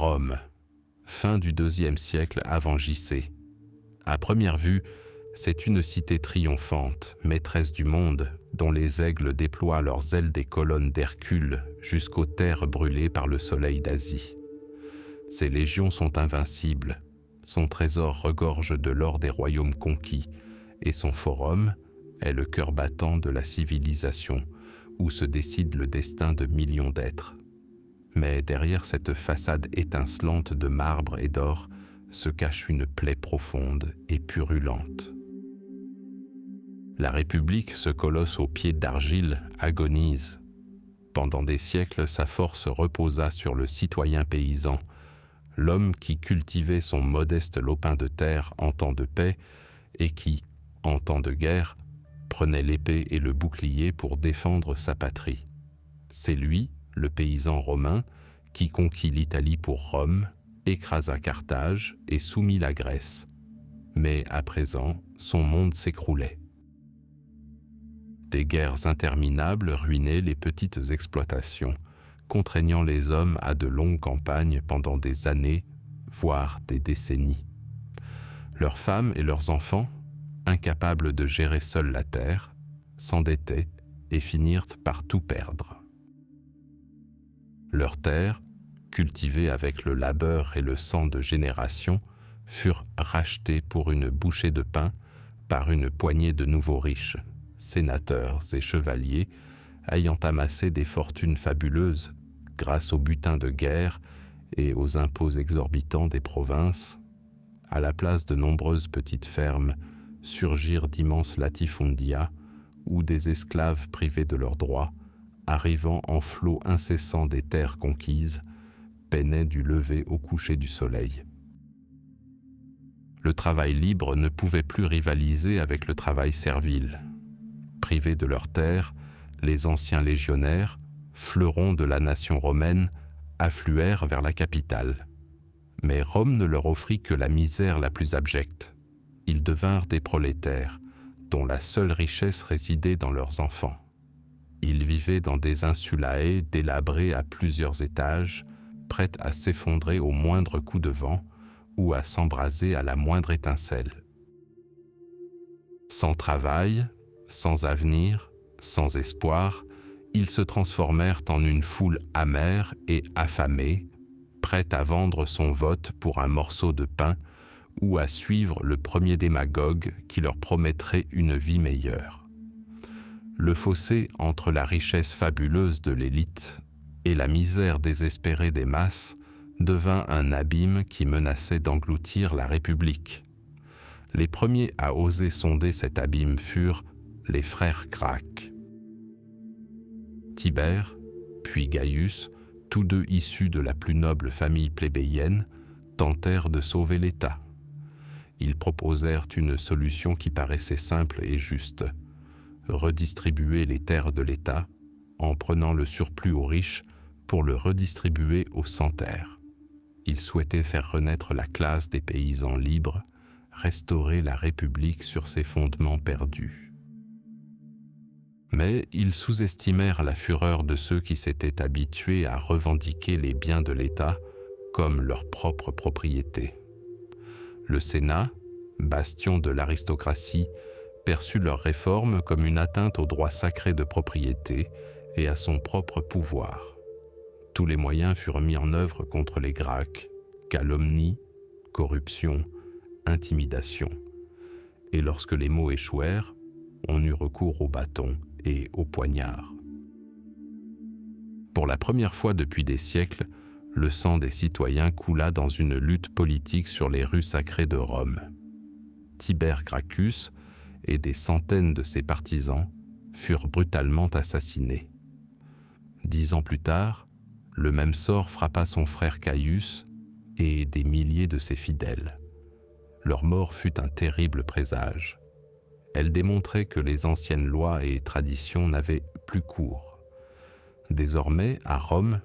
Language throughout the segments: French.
Rome, fin du IIe siècle avant J.C. À première vue, c'est une cité triomphante, maîtresse du monde, dont les aigles déploient leurs ailes des colonnes d'Hercule jusqu'aux terres brûlées par le soleil d'Asie. Ses légions sont invincibles, son trésor regorge de l'or des royaumes conquis, et son forum est le cœur battant de la civilisation, où se décide le destin de millions d'êtres. Mais derrière cette façade étincelante de marbre et d'or se cache une plaie profonde et purulente. La République, ce colosse aux pieds d'argile, agonise. Pendant des siècles, sa force reposa sur le citoyen paysan, l'homme qui cultivait son modeste lopin de terre en temps de paix et qui, en temps de guerre, prenait l'épée et le bouclier pour défendre sa patrie. C'est lui, le paysan romain, qui conquit l'Italie pour Rome, écrasa Carthage et soumit la Grèce. Mais à présent, son monde s'écroulait. Des guerres interminables ruinaient les petites exploitations, contraignant les hommes à de longues campagnes pendant des années, voire des décennies. Leurs femmes et leurs enfants, incapables de gérer seuls la terre, s'endettaient et finirent par tout perdre. Leurs terres, cultivées avec le labeur et le sang de générations, furent rachetées pour une bouchée de pain par une poignée de nouveaux riches, sénateurs et chevaliers, ayant amassé des fortunes fabuleuses grâce au butin de guerre et aux impôts exorbitants des provinces. À la place de nombreuses petites fermes, surgirent d'immenses latifundia, où des esclaves privés de leurs droits, arrivant en flot incessant des terres conquises, peinaient du lever au coucher du soleil. Le travail libre ne pouvait plus rivaliser avec le travail servile. Privés de leurs terres, les anciens légionnaires, fleurons de la nation romaine, affluèrent vers la capitale. Mais Rome ne leur offrit que la misère la plus abjecte. Ils devinrent des prolétaires, dont la seule richesse résidait dans leurs enfants. Ils vivaient dans des insulae délabrées à plusieurs étages, prêtes à s'effondrer au moindre coup de vent ou à s'embraser à la moindre étincelle. Sans travail, sans avenir, sans espoir, ils se transformèrent en une foule amère et affamée, prête à vendre son vote pour un morceau de pain ou à suivre le premier démagogue qui leur promettrait une vie meilleure. Le fossé entre la richesse fabuleuse de l'élite et la misère désespérée des masses devint un abîme qui menaçait d'engloutir la République. Les premiers à oser sonder cet abîme furent les frères Gracques. Tibère, puis Gaius, tous deux issus de la plus noble famille plébéienne, tentèrent de sauver l'État. Ils proposèrent une solution qui paraissait simple et juste: redistribuer les terres de l'État en prenant le surplus aux riches pour le redistribuer aux sans-terre. Ils souhaitaient faire renaître la classe des paysans libres, restaurer la République sur ses fondements perdus. Mais ils sous-estimèrent la fureur de ceux qui s'étaient habitués à revendiquer les biens de l'État comme leur propre propriété. Le Sénat, bastion de l'aristocratie, perçut leurs réformes comme une atteinte au droit sacré de propriété et à son propre pouvoir. Tous les moyens furent mis en œuvre contre les Gracques: calomnie, corruption, intimidation. Et lorsque les maux échouèrent, on eut recours au bâton et au poignard. Pour la première fois depuis des siècles, le sang des citoyens coula dans une lutte politique sur les rues sacrées de Rome. Tibère Gracchus et des centaines de ses partisans furent brutalement assassinés. 10 ans plus tard, le même sort frappa son frère Caius et des milliers de ses fidèles. Leur mort fut un terrible présage. Elle démontrait que les anciennes lois et traditions n'avaient plus cours. Désormais, à Rome,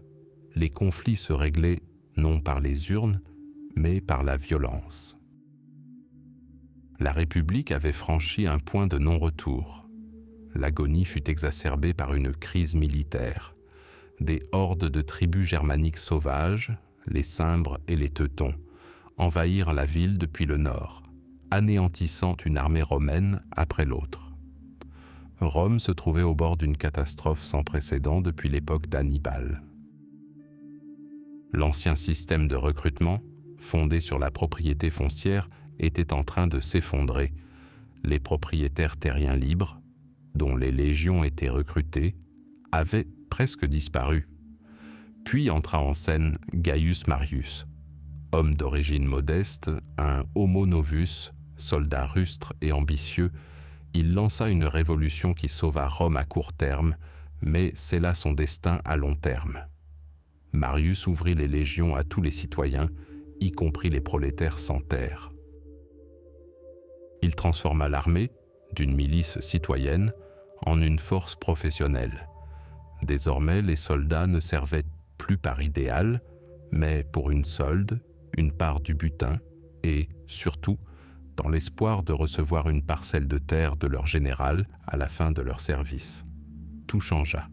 les conflits se réglaient non par les urnes, mais par la violence. La République avait franchi un point de non-retour. L'agonie fut exacerbée par une crise militaire. Des hordes de tribus germaniques sauvages, les Cimbres et les Teutons, envahirent la ville depuis le nord, anéantissant une armée romaine après l'autre. Rome se trouvait au bord d'une catastrophe sans précédent depuis l'époque d'Hannibal. L'ancien système de recrutement, fondé sur la propriété foncière, était en train de s'effondrer. Les propriétaires terriens libres, dont les légions étaient recrutées, avaient presque disparu. Puis entra en scène Gaius Marius, homme d'origine modeste, un homo novus, soldat rustre et ambitieux. Il lança une révolution qui sauva Rome à court terme, mais scella son destin à long terme. Marius ouvrit les légions à tous les citoyens, y compris les prolétaires sans terre. Il transforma l'armée, d'une milice citoyenne, en une force professionnelle. Désormais, les soldats ne servaient plus par idéal, mais pour une solde, une part du butin et, surtout, dans l'espoir de recevoir une parcelle de terre de leur général à la fin de leur service. Tout changea.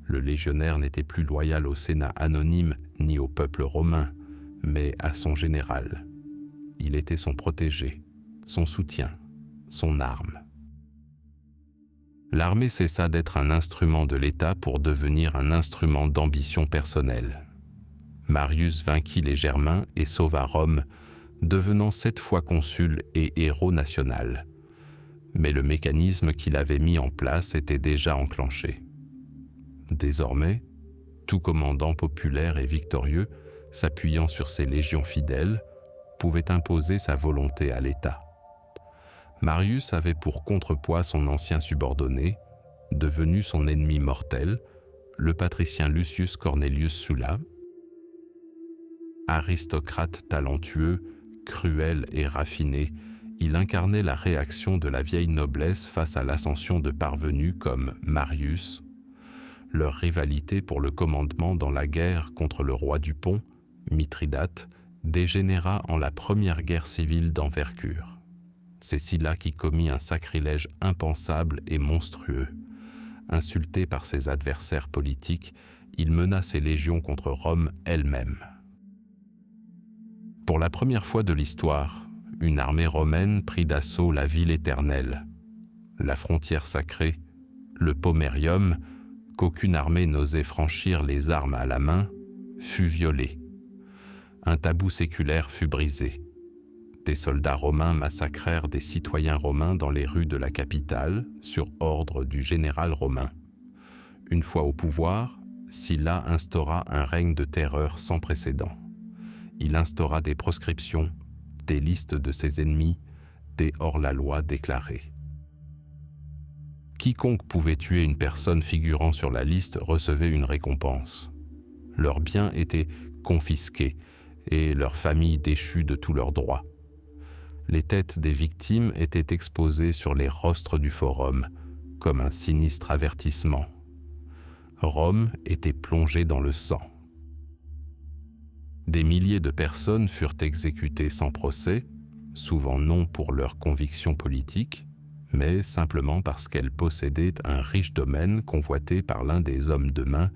Le légionnaire n'était plus loyal au Sénat anonyme ni au peuple romain, mais à son général. Il était son protégé, son soutien, son arme. L'armée cessa d'être un instrument de l'État pour devenir un instrument d'ambition personnelle. Marius vainquit les Germains et sauva Rome, devenant 7 fois consul et héros national. Mais le mécanisme qu'il avait mis en place était déjà enclenché. Désormais, tout commandant populaire et victorieux, s'appuyant sur ses légions fidèles, pouvait imposer sa volonté à l'État. Marius avait pour contrepoids son ancien subordonné, devenu son ennemi mortel, le patricien Lucius Cornelius Sulla. Aristocrate talentueux, cruel et raffiné, il incarnait la réaction de la vieille noblesse face à l'ascension de parvenus comme Marius. Leur rivalité pour le commandement dans la guerre contre le roi du Pont, Mithridate, dégénéra en la première guerre civile d'envergure. C'est Sylla qui commit un sacrilège impensable et monstrueux. Insulté par ses adversaires politiques, il mena ses légions contre Rome elle-même. Pour la première fois de l'histoire, une armée romaine prit d'assaut la ville éternelle. La frontière sacrée, le Pomerium, qu'aucune armée n'osait franchir les armes à la main, fut violée. Un tabou séculaire fut brisé. Des soldats romains massacrèrent des citoyens romains dans les rues de la capitale, sur ordre du général romain. Une fois au pouvoir, Sylla instaura un règne de terreur sans précédent. Il instaura des proscriptions, des listes de ses ennemis, des hors-la-loi déclarés. Quiconque pouvait tuer une personne figurant sur la liste recevait une récompense. Leurs biens étaient confisqués et leurs familles déchues de tous leurs droits. Les têtes des victimes étaient exposées sur les rostres du forum, comme un sinistre avertissement. Rome était plongée dans le sang. Des milliers de personnes furent exécutées sans procès, souvent non pour leurs convictions politiques, mais simplement parce qu'elles possédaient un riche domaine convoité par l'un des hommes de main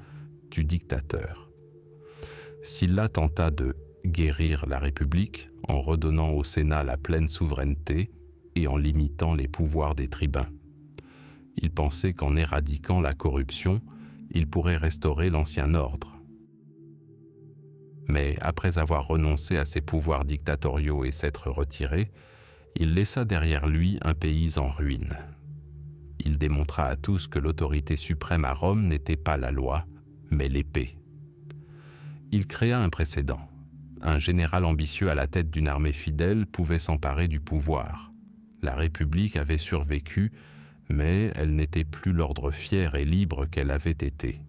du dictateur. Sylla tenta de guérir la République en redonnant au Sénat la pleine souveraineté et en limitant les pouvoirs des tribuns. Il pensait qu'en éradiquant la corruption, il pourrait restaurer l'ancien ordre. Mais après avoir renoncé à ses pouvoirs dictatoriaux et s'être retiré, il laissa derrière lui un pays en ruine. Il démontra à tous que l'autorité suprême à Rome n'était pas la loi, mais l'épée. Il créa un précédent. Un général ambitieux à la tête d'une armée fidèle pouvait s'emparer du pouvoir. La République avait survécu, mais elle n'était plus l'ordre fier et libre qu'elle avait été.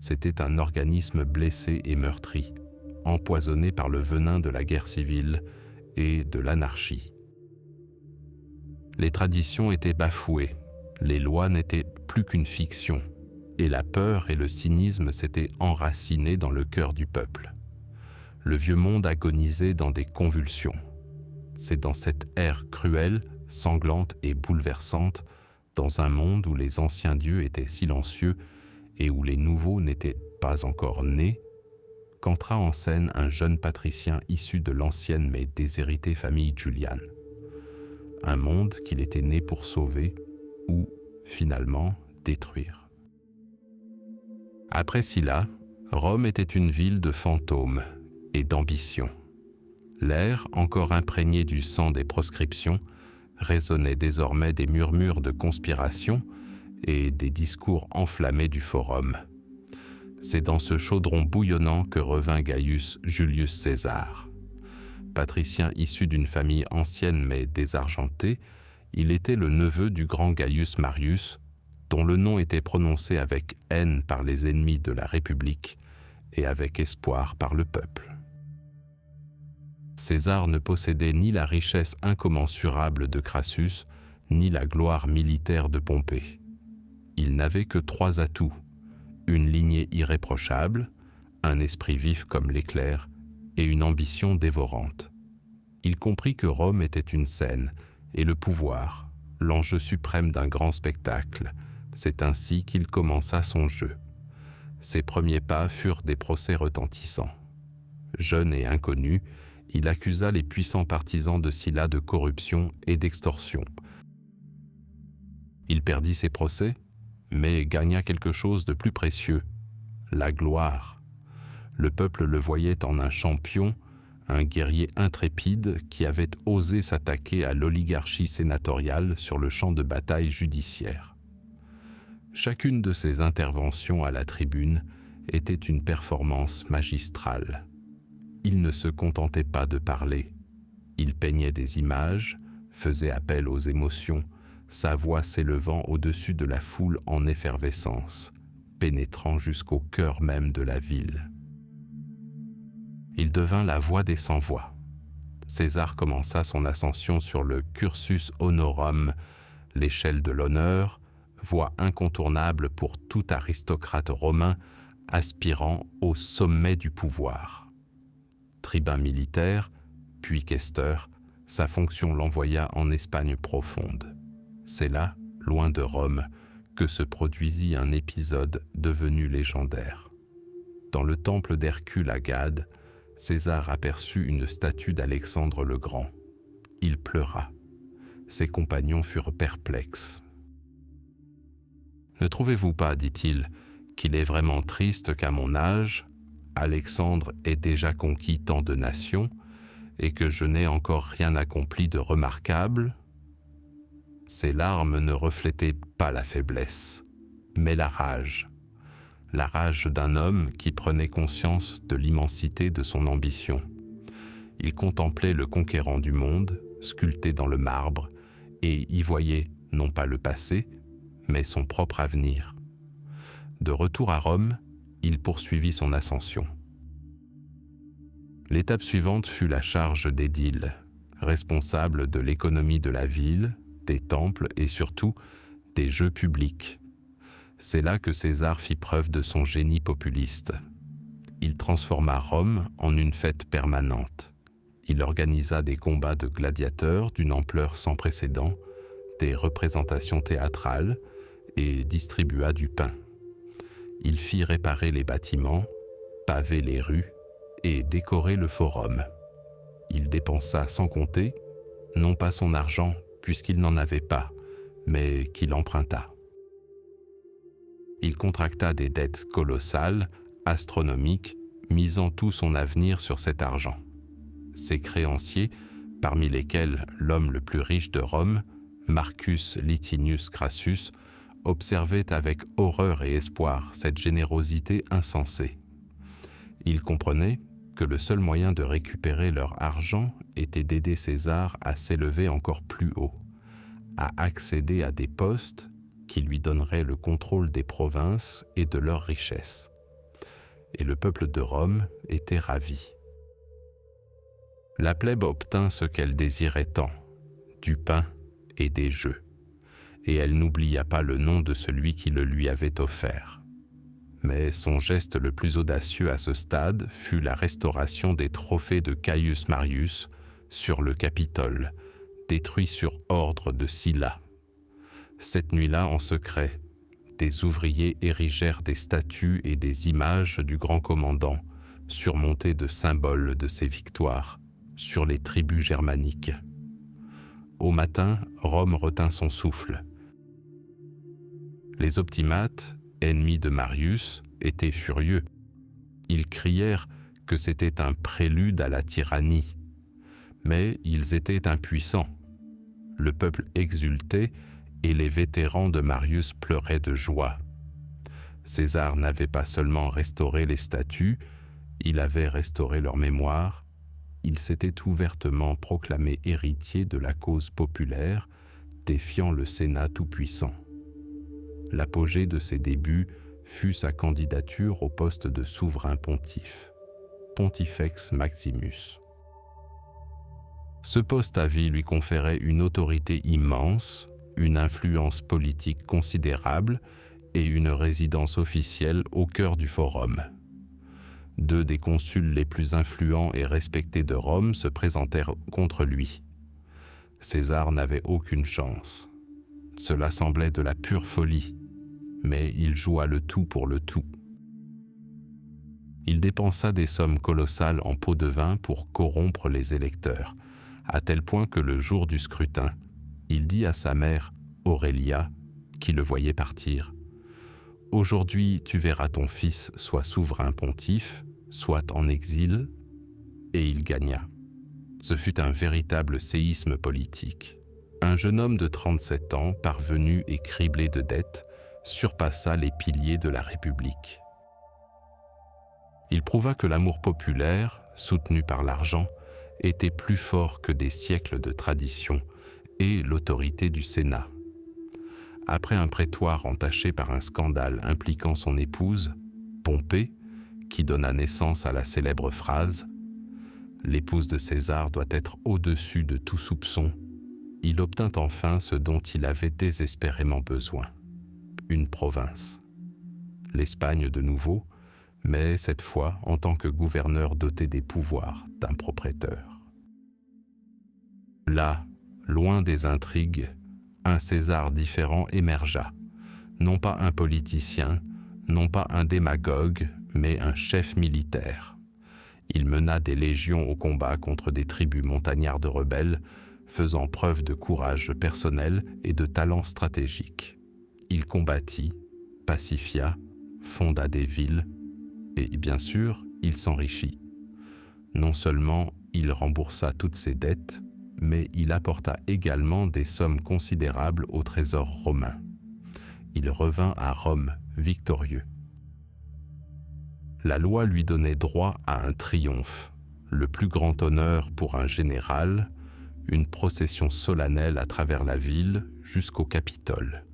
C'était un organisme blessé et meurtri, empoisonné par le venin de la guerre civile et de l'anarchie. Les traditions étaient bafouées, les lois n'étaient plus qu'une fiction, et la peur et le cynisme s'étaient enracinés dans le cœur du peuple. Le vieux monde agonisait dans des convulsions. C'est dans cette ère cruelle, sanglante et bouleversante, dans un monde où les anciens dieux étaient silencieux et où les nouveaux n'étaient pas encore nés, qu'entra en scène un jeune patricien issu de l'ancienne mais déshéritée famille Julian. Un monde qu'il était né pour sauver ou, finalement, détruire. Après Sylla, Rome était une ville de fantômes et d'ambition. L'air, encore imprégné du sang des proscriptions, résonnait désormais des murmures de conspiration et des discours enflammés du forum. C'est dans ce chaudron bouillonnant que revint Gaius Julius César. Patricien issu d'une famille ancienne mais désargentée, il était le neveu du grand Gaius Marius, dont le nom était prononcé avec haine par les ennemis de la République et avec espoir par le peuple. César ne possédait ni la richesse incommensurable de Crassus, ni la gloire militaire de Pompée. Il n'avait que 3 atouts: une lignée irréprochable, un esprit vif comme l'éclair et une ambition dévorante. Il comprit que Rome était une scène et le pouvoir, l'enjeu suprême d'un grand spectacle. C'est ainsi qu'il commença son jeu. Ses premiers pas furent des procès retentissants. Jeune et inconnu, il accusa les puissants partisans de Sylla de corruption et d'extorsion. Il perdit ses procès, mais gagna quelque chose de plus précieux, la gloire. Le peuple le voyait en un champion, un guerrier intrépide qui avait osé s'attaquer à l'oligarchie sénatoriale sur le champ de bataille judiciaire. Chacune de ses interventions à la tribune était une performance magistrale. Il ne se contentait pas de parler. Il peignait des images, faisait appel aux émotions, sa voix s'élevant au-dessus de la foule en effervescence, pénétrant jusqu'au cœur même de la ville. Il devint la voix des sans-voix. César commença son ascension sur le cursus honorum, l'échelle de l'honneur, voie incontournable pour tout aristocrate romain aspirant au sommet du pouvoir. Tribun militaire, puis questeur, sa fonction l'envoya en Espagne profonde. C'est là, loin de Rome, que se produisit un épisode devenu légendaire. Dans le temple d'Hercule à Gade, César aperçut une statue d'Alexandre le Grand. Il pleura. Ses compagnons furent perplexes. « Ne trouvez-vous pas, dit-il, qu'il est vraiment triste qu'à mon âge, Alexandre ait déjà conquis tant de nations et que je n'ai encore rien accompli de remarquable ?» Ses larmes ne reflétaient pas la faiblesse, mais la rage d'un homme qui prenait conscience de l'immensité de son ambition. Il contemplait le conquérant du monde, sculpté dans le marbre, et y voyait non pas le passé, mais son propre avenir. De retour à Rome, il poursuivit son ascension. L'étape suivante fut la charge d'édile, responsable de l'économie de la ville, des temples et surtout des jeux publics. C'est là que César fit preuve de son génie populiste. Il transforma Rome en une fête permanente. Il organisa des combats de gladiateurs d'une ampleur sans précédent, des représentations théâtrales et distribua du pain. Il fit réparer les bâtiments, paver les rues et décorer le forum. Il dépensa sans compter, non pas son argent puisqu'il n'en avait pas, mais qu'il emprunta. Il contracta des dettes colossales, astronomiques, misant tout son avenir sur cet argent. Ses créanciers, parmi lesquels l'homme le plus riche de Rome, Marcus Licinius Crassus, observaient avec horreur et espoir cette générosité insensée. Ils comprenaient que le seul moyen de récupérer leur argent était d'aider César à s'élever encore plus haut, à accéder à des postes qui lui donneraient le contrôle des provinces et de leurs richesses. Et le peuple de Rome était ravi. La plèbe obtint ce qu'elle désirait tant, du pain et des jeux, et elle n'oublia pas le nom de celui qui le lui avait offert. Mais son geste le plus audacieux à ce stade fut la restauration des trophées de Caius Marius sur le Capitole, détruit sur ordre de Sylla. Cette nuit-là, en secret, des ouvriers érigèrent des statues et des images du grand commandant surmonté de symboles de ses victoires sur les tribus germaniques. Au matin, Rome retint son souffle. Les optimates, ennemis de Marius, étaient furieux. Ils crièrent que c'était un prélude à la tyrannie. Mais ils étaient impuissants. Le peuple exultait et les vétérans de Marius pleuraient de joie. César n'avait pas seulement restauré les statues, il avait restauré leur mémoire, il s'était ouvertement proclamé héritier de la cause populaire, défiant le Sénat tout-puissant. L'apogée de ses débuts fut sa candidature au poste de souverain pontife, Pontifex Maximus. Ce poste à vie lui conférait une autorité immense, une influence politique considérable et une résidence officielle au cœur du forum. Deux des consuls les plus influents et respectés de Rome se présentèrent contre lui. César n'avait aucune chance. Cela semblait de la pure folie, mais il joua le tout pour le tout. Il dépensa des sommes colossales en pots de vin pour corrompre les électeurs, à tel point que le jour du scrutin, il dit à sa mère, Aurélia, qui le voyait partir, « Aujourd'hui, tu verras ton fils soit souverain pontife, soit en exil. » Et il gagna. Ce fut un véritable séisme politique. Un jeune homme de 37 ans, parvenu et criblé de dettes, surpassa les piliers de la République. Il prouva que l'amour populaire, soutenu par l'argent, était plus fort que des siècles de tradition et l'autorité du Sénat. Après un prétoire entaché par un scandale impliquant son épouse, Pompée, qui donna naissance à la célèbre phrase « L'épouse de César doit être au-dessus de tout soupçon », il obtint enfin ce dont il avait désespérément besoin, une province. L'Espagne de nouveau, mais cette fois en tant que gouverneur doté des pouvoirs d'un propriétaire. Là, loin des intrigues, un César différent émergea, non pas un politicien, non pas un démagogue, mais un chef militaire. Il mena des légions au combat contre des tribus montagnards de rebelles, faisant preuve de courage personnel et de talent stratégique. Il combattit, pacifia, fonda des villes, et bien sûr, il s'enrichit. Non seulement il remboursa toutes ses dettes, mais il apporta également des sommes considérables au trésor romain. Il revint à Rome victorieux. La loi lui donnait droit à un triomphe, le plus grand honneur pour un général, une procession solennelle à travers la ville jusqu'au Capitole.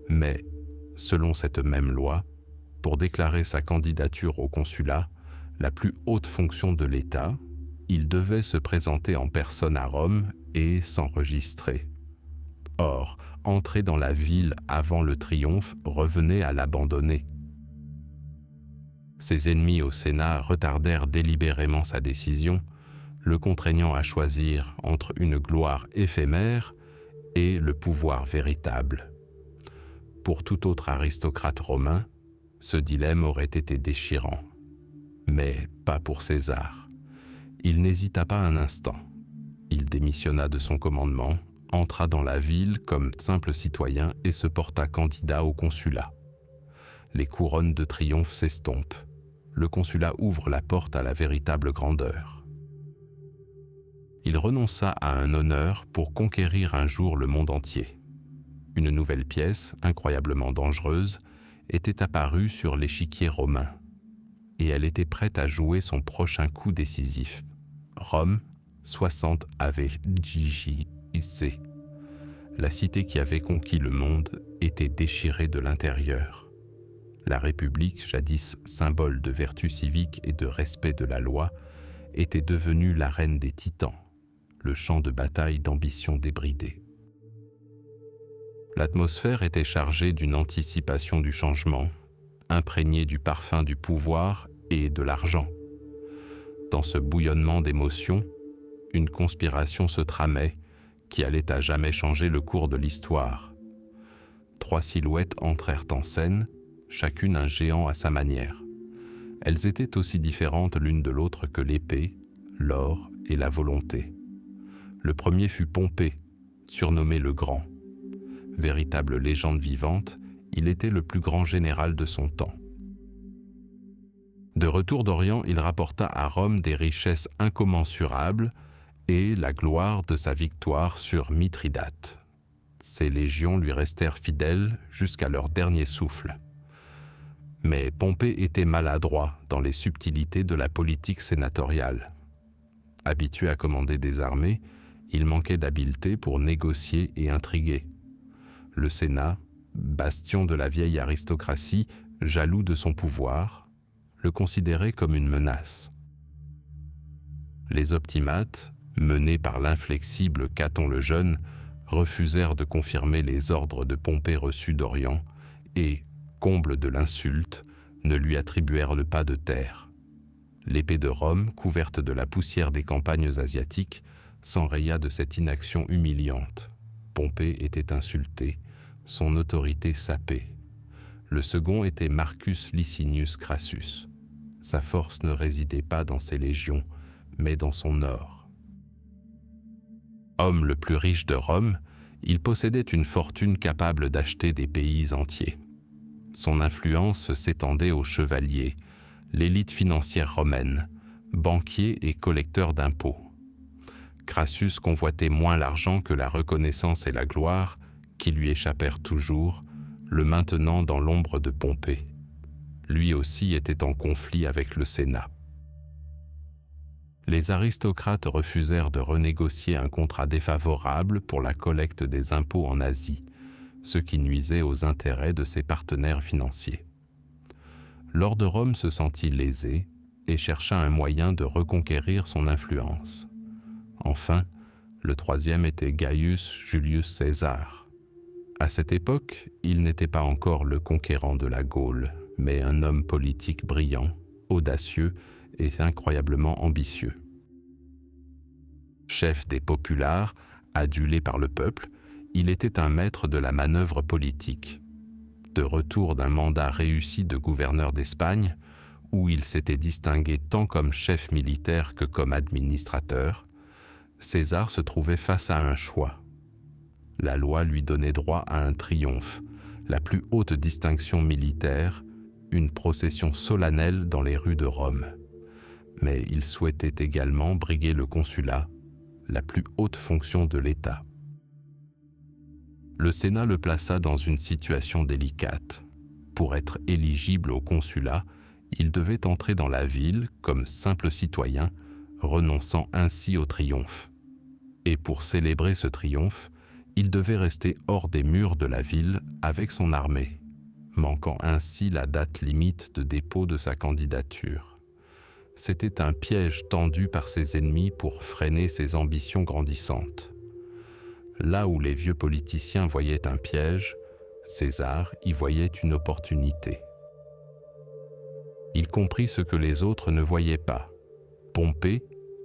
Mais, selon cette même loi, pour déclarer sa candidature au consulat, la plus haute fonction de l'État, il devait se présenter en personne à Rome et s'enregistrer. Or, entrer dans la ville avant le triomphe revenait à l'abandonner. Ses ennemis au Sénat retardèrent délibérément sa décision, le contraignant à choisir entre une gloire éphémère et le pouvoir véritable. Pour tout autre aristocrate romain, ce dilemme aurait été déchirant. Mais pas pour César. Il n'hésita pas un instant. Il démissionna de son commandement, entra dans la ville comme simple citoyen et se porta candidat au consulat. Les couronnes de triomphe s'estompent. Le consulat ouvre la porte à la véritable grandeur. Il renonça à un honneur pour conquérir un jour le monde entier. Une nouvelle pièce, incroyablement dangereuse, était apparue sur l'échiquier romain, et elle était prête à jouer son prochain coup décisif. Rome, 60 Ave Gigi IC. La cité qui avait conquis le monde était déchirée de l'intérieur. La République, jadis symbole de vertu civique et de respect de la loi, était devenue l'arène des titans, le champ de bataille d'ambition débridée. L'atmosphère était chargée d'une anticipation du changement, imprégnée du parfum du pouvoir et de l'argent. Dans ce bouillonnement d'émotions, une conspiration se tramait qui allait à jamais changer le cours de l'histoire. 3 silhouettes entrèrent en scène, chacune un géant à sa manière. Elles étaient aussi différentes l'une de l'autre que l'épée, l'or et la volonté. Le premier fut Pompée, surnommé le Grand. Véritable légende vivante, il était le plus grand général de son temps. De retour d'Orient, il rapporta à Rome des richesses incommensurables et la gloire de sa victoire sur Mithridate. Ses légions lui restèrent fidèles jusqu'à leur dernier souffle. Mais Pompée était maladroit dans les subtilités de la politique sénatoriale. Habitué à commander des armées, il manquait d'habileté pour négocier et intriguer. Le Sénat, bastion de la vieille aristocratie, jaloux de son pouvoir, le considérait comme une menace. Les optimates, menés par l'inflexible Caton le Jeune, refusèrent de confirmer les ordres de Pompée reçus d'Orient et, comble de l'insulte, ne lui attribuèrent le pas de terre. L'épée de Rome, couverte de la poussière des campagnes asiatiques, s'enraya de cette inaction humiliante. Pompée était insulté, son autorité sapée. Le second était Marcus Licinius Crassus. Sa force ne résidait pas dans ses légions, mais dans son or. Homme le plus riche de Rome, il possédait une fortune capable d'acheter des pays entiers. Son influence s'étendait aux chevaliers, l'élite financière romaine, banquiers et collecteurs d'impôts. Crassus convoitait moins l'argent que la reconnaissance et la gloire, qui lui échappèrent toujours, le maintenant dans l'ombre de Pompée. Lui aussi était en conflit avec le Sénat. Les aristocrates refusèrent de renégocier un contrat défavorable pour la collecte des impôts en Asie, ce qui nuisait aux intérêts de ses partenaires financiers. L'or de Rome se sentit lésé et chercha un moyen de reconquérir son influence. Enfin, le troisième était Gaius Julius César. À cette époque, il n'était pas encore le conquérant de la Gaule, mais un homme politique brillant, audacieux et incroyablement ambitieux. Chef des populares, adulé par le peuple, il était un maître de la manœuvre politique. De retour d'un mandat réussi de gouverneur d'Espagne, où il s'était distingué tant comme chef militaire que comme administrateur, César se trouvait face à un choix. La loi lui donnait droit à un triomphe, la plus haute distinction militaire, une procession solennelle dans les rues de Rome. Mais il souhaitait également briguer le consulat, la plus haute fonction de l'État. Le Sénat le plaça dans une situation délicate. Pour être éligible au consulat, il devait entrer dans la ville comme simple citoyen, renonçant ainsi au triomphe. Et pour célébrer ce triomphe, il devait rester hors des murs de la ville avec son armée, manquant ainsi la date limite de dépôt de sa candidature. C'était un piège tendu par ses ennemis pour freiner ses ambitions grandissantes. Là où les vieux politiciens voyaient un piège, César y voyait une opportunité. Il comprit ce que les autres ne voyaient pas. Pompée,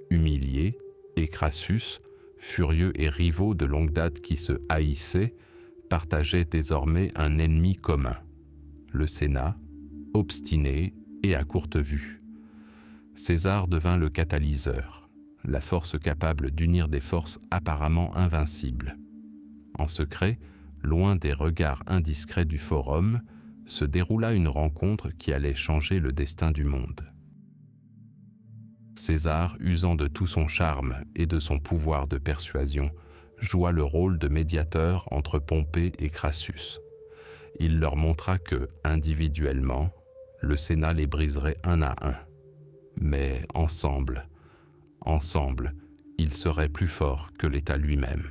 humilié, et Crassus, furieux et rivaux de longue date qui se haïssaient, partageaient désormais un ennemi commun, le Sénat, obstiné et à courte vue. César devint le catalyseur, la force capable d'unir des forces apparemment invincibles. En secret, loin des regards indiscrets du forum, se déroula une rencontre qui allait changer le destin du monde. César, usant de tout son charme et de son pouvoir de persuasion, joua le rôle de médiateur entre Pompée et Crassus. Il leur montra que, individuellement, le Sénat les briserait un à un. Mais ensemble, ils seraient plus forts que l'État lui-même.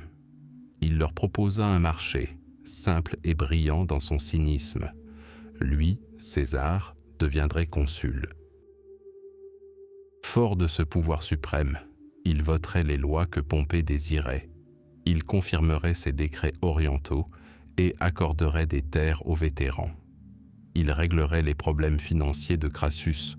Il leur proposa un marché, simple et brillant dans son cynisme. Lui, César, deviendrait consul. Fort de ce pouvoir suprême, il voterait les lois que Pompée désirait. Il confirmerait ses décrets orientaux et accorderait des terres aux vétérans. Il réglerait les problèmes financiers de Crassus.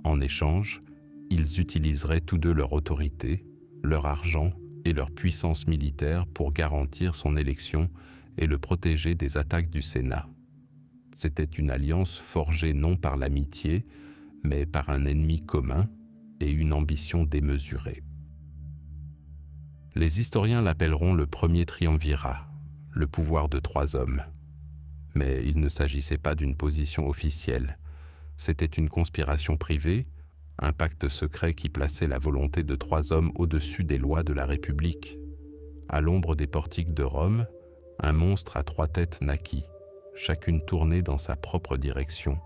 En échange, ils utiliseraient tous deux leur autorité, leur argent et leur puissance militaire pour garantir son élection et le protéger des attaques du Sénat. C'était une alliance forgée non par l'amitié, mais par un ennemi commun et une ambition démesurée. Les historiens l'appelleront le premier triumvirat, le pouvoir de 3 hommes. Mais il ne s'agissait pas d'une position officielle. C'était une conspiration privée, un pacte secret qui plaçait la volonté de 3 hommes au-dessus des lois de la République. À l'ombre des portiques de Rome, un monstre à 3 têtes naquit, chacune tournée dans sa propre direction,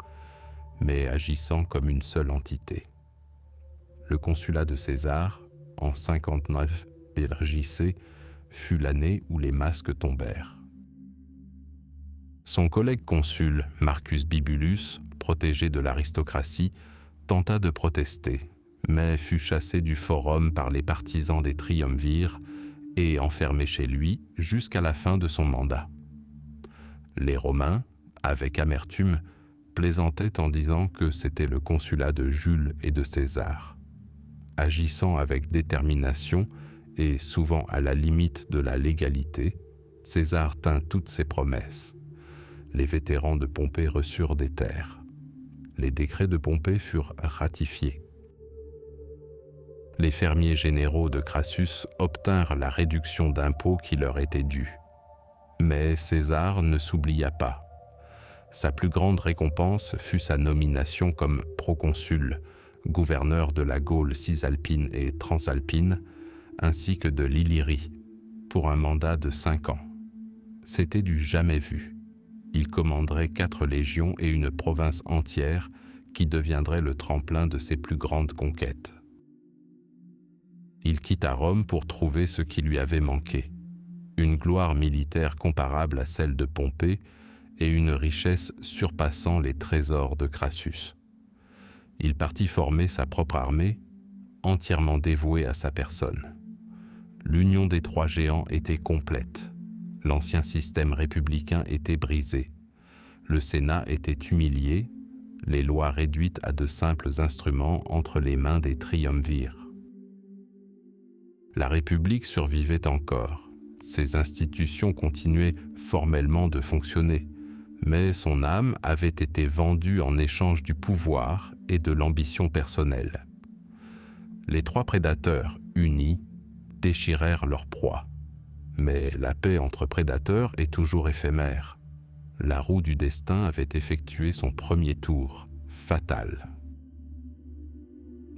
mais agissant comme une seule entité. Le consulat de César, en 59 JC, fut l'année où les masques tombèrent. Son collègue consul, Marcus Bibulus, protégé de l'aristocratie, tenta de protester, mais fut chassé du forum par les partisans des triumvirs et enfermé chez lui jusqu'à la fin de son mandat. Les Romains, avec amertume, plaisantaient en disant que c'était le consulat de Jules et de César. Agissant avec détermination et souvent à la limite de la légalité, César tint toutes ses promesses. Les vétérans de Pompée reçurent des terres. Les décrets de Pompée furent ratifiés. Les fermiers généraux de Crassus obtinrent la réduction d'impôts qui leur était due. Mais César ne s'oublia pas. Sa plus grande récompense fut sa nomination comme proconsul, gouverneur de la Gaule cisalpine et transalpine, ainsi que de l'Illyrie, pour un mandat de 5 ans. C'était du jamais vu. Il commanderait 4 légions et une province entière qui deviendrait le tremplin de ses plus grandes conquêtes. Il quitta Rome pour trouver ce qui lui avait manqué, une gloire militaire comparable à celle de Pompée et une richesse surpassant les trésors de Crassus. Il partit former sa propre armée, entièrement dévouée à sa personne. L'union des 3 géants était complète. L'ancien système républicain était brisé. Le Sénat était humilié, les lois réduites à de simples instruments entre les mains des triumvirs. La République survivait encore. Ses institutions continuaient formellement de fonctionner, mais son âme avait été vendue en échange du pouvoir et de l'ambition personnelle. Les 3 prédateurs, unis, déchirèrent leur proie. Mais la paix entre prédateurs est toujours éphémère. La roue du destin avait effectué son premier tour, fatal.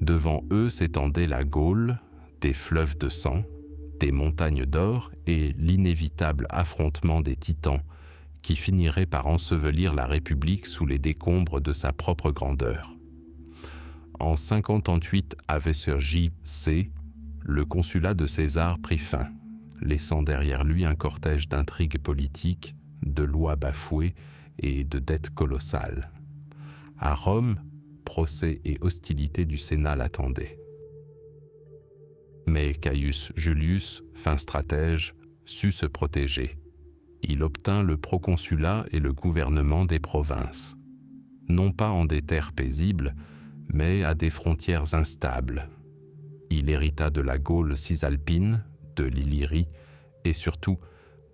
Devant eux s'étendait la Gaule, des fleuves de sang, des montagnes d'or et l'inévitable affrontement des titans qui finirait par ensevelir la République sous les décombres de sa propre grandeur. En 58 avait surgi C, le consulat de César prit fin, laissant derrière lui un cortège d'intrigues politiques, de lois bafouées et de dettes colossales. À Rome, procès et hostilités du Sénat l'attendaient. Mais Caius Julius, fin stratège, sut se protéger. Il obtint le proconsulat et le gouvernement des provinces, non pas en des terres paisibles, mais à des frontières instables. Il hérita de la Gaule cisalpine, de l'Illyrie et surtout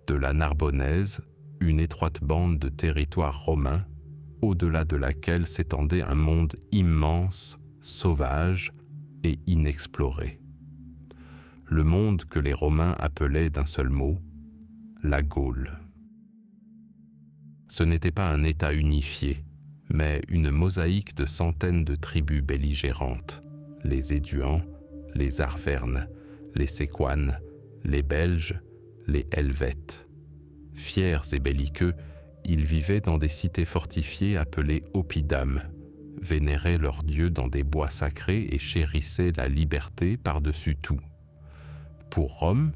de la Narbonnaise, une étroite bande de territoire romain, au-delà de laquelle s'étendait un monde immense, sauvage et inexploré. Le monde que les Romains appelaient d'un seul mot, la Gaule. Ce n'était pas un État unifié, mais une mosaïque de centaines de tribus belligérantes, les Éduans, les Arvernes, les Séquanes, les Belges, les Helvètes. Fiers et belliqueux, ils vivaient dans des cités fortifiées appelées oppidum, vénéraient leurs dieux dans des bois sacrés et chérissaient la liberté par-dessus tout. Pour Rome,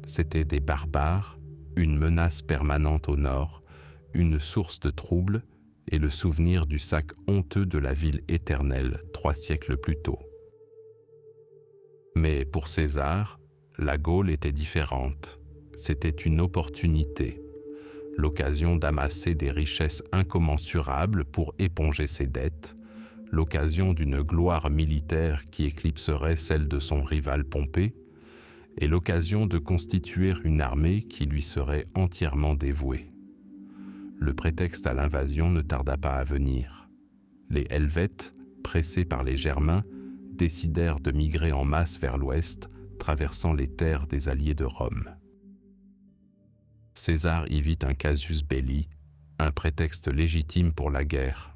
c'étaient des barbares, une menace permanente au nord, une source de troubles et le souvenir du sac honteux de la ville éternelle 3 siècles plus tôt. Mais pour César, la Gaule était différente. C'était une opportunité, l'occasion d'amasser des richesses incommensurables pour éponger ses dettes, l'occasion d'une gloire militaire qui éclipserait celle de son rival Pompée, et l'occasion de constituer une armée qui lui serait entièrement dévouée. Le prétexte à l'invasion ne tarda pas à venir. Les Helvètes, pressés par les Germains, décidèrent de migrer en masse vers l'ouest, traversant les terres des alliés de Rome. César y vit un casus belli, un prétexte légitime pour la guerre.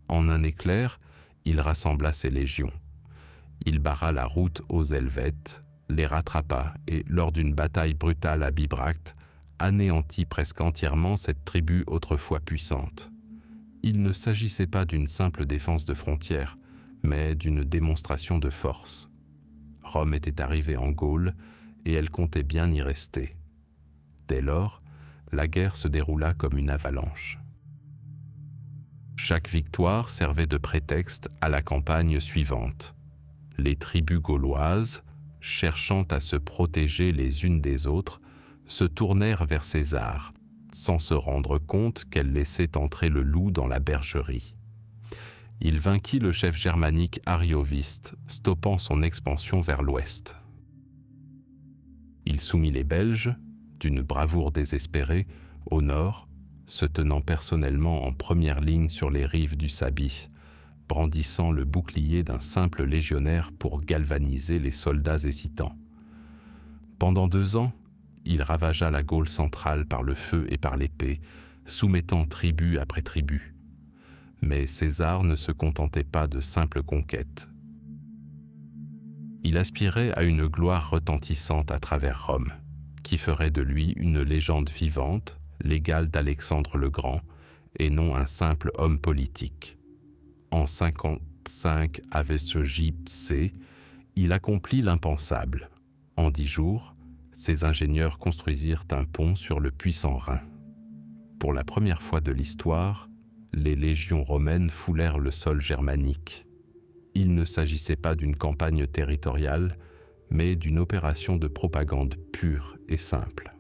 En un éclair, il rassembla ses légions. Il barra la route aux Helvètes, les rattrapa et, lors d'une bataille brutale à Bibracte, anéantit presque entièrement cette tribu autrefois puissante. Il ne s'agissait pas d'une simple défense de frontières, mais d'une démonstration de force. Rome était arrivée en Gaule et elle comptait bien y rester. Dès lors, la guerre se déroula comme une avalanche. Chaque victoire servait de prétexte à la campagne suivante. Les tribus gauloises, cherchant à se protéger les unes des autres, se tournèrent vers César, sans se rendre compte qu'elles laissaient entrer le loup dans la bergerie. Il vainquit le chef germanique Arioviste, stoppant son expansion vers l'ouest. Il soumit les Belges, d'une bravoure désespérée, au nord, se tenant personnellement en première ligne sur les rives du Sabie, brandissant le bouclier d'un simple légionnaire pour galvaniser les soldats hésitants. Pendant 2 ans, il ravagea la Gaule centrale par le feu et par l'épée, soumettant tribu après tribu. Mais César ne se contentait pas de simples conquêtes. Il aspirait à une gloire retentissante à travers Rome, qui ferait de lui une légende vivante, l'égal d'Alexandre le Grand, et non un simple homme politique. En 55 J.C., il accomplit l'impensable. En 10 jours, ses ingénieurs construisirent un pont sur le puissant Rhin. Pour la première fois de l'histoire, les légions romaines foulèrent le sol germanique. Il ne s'agissait pas d'une campagne territoriale, mais d'une opération de propagande pure et simple.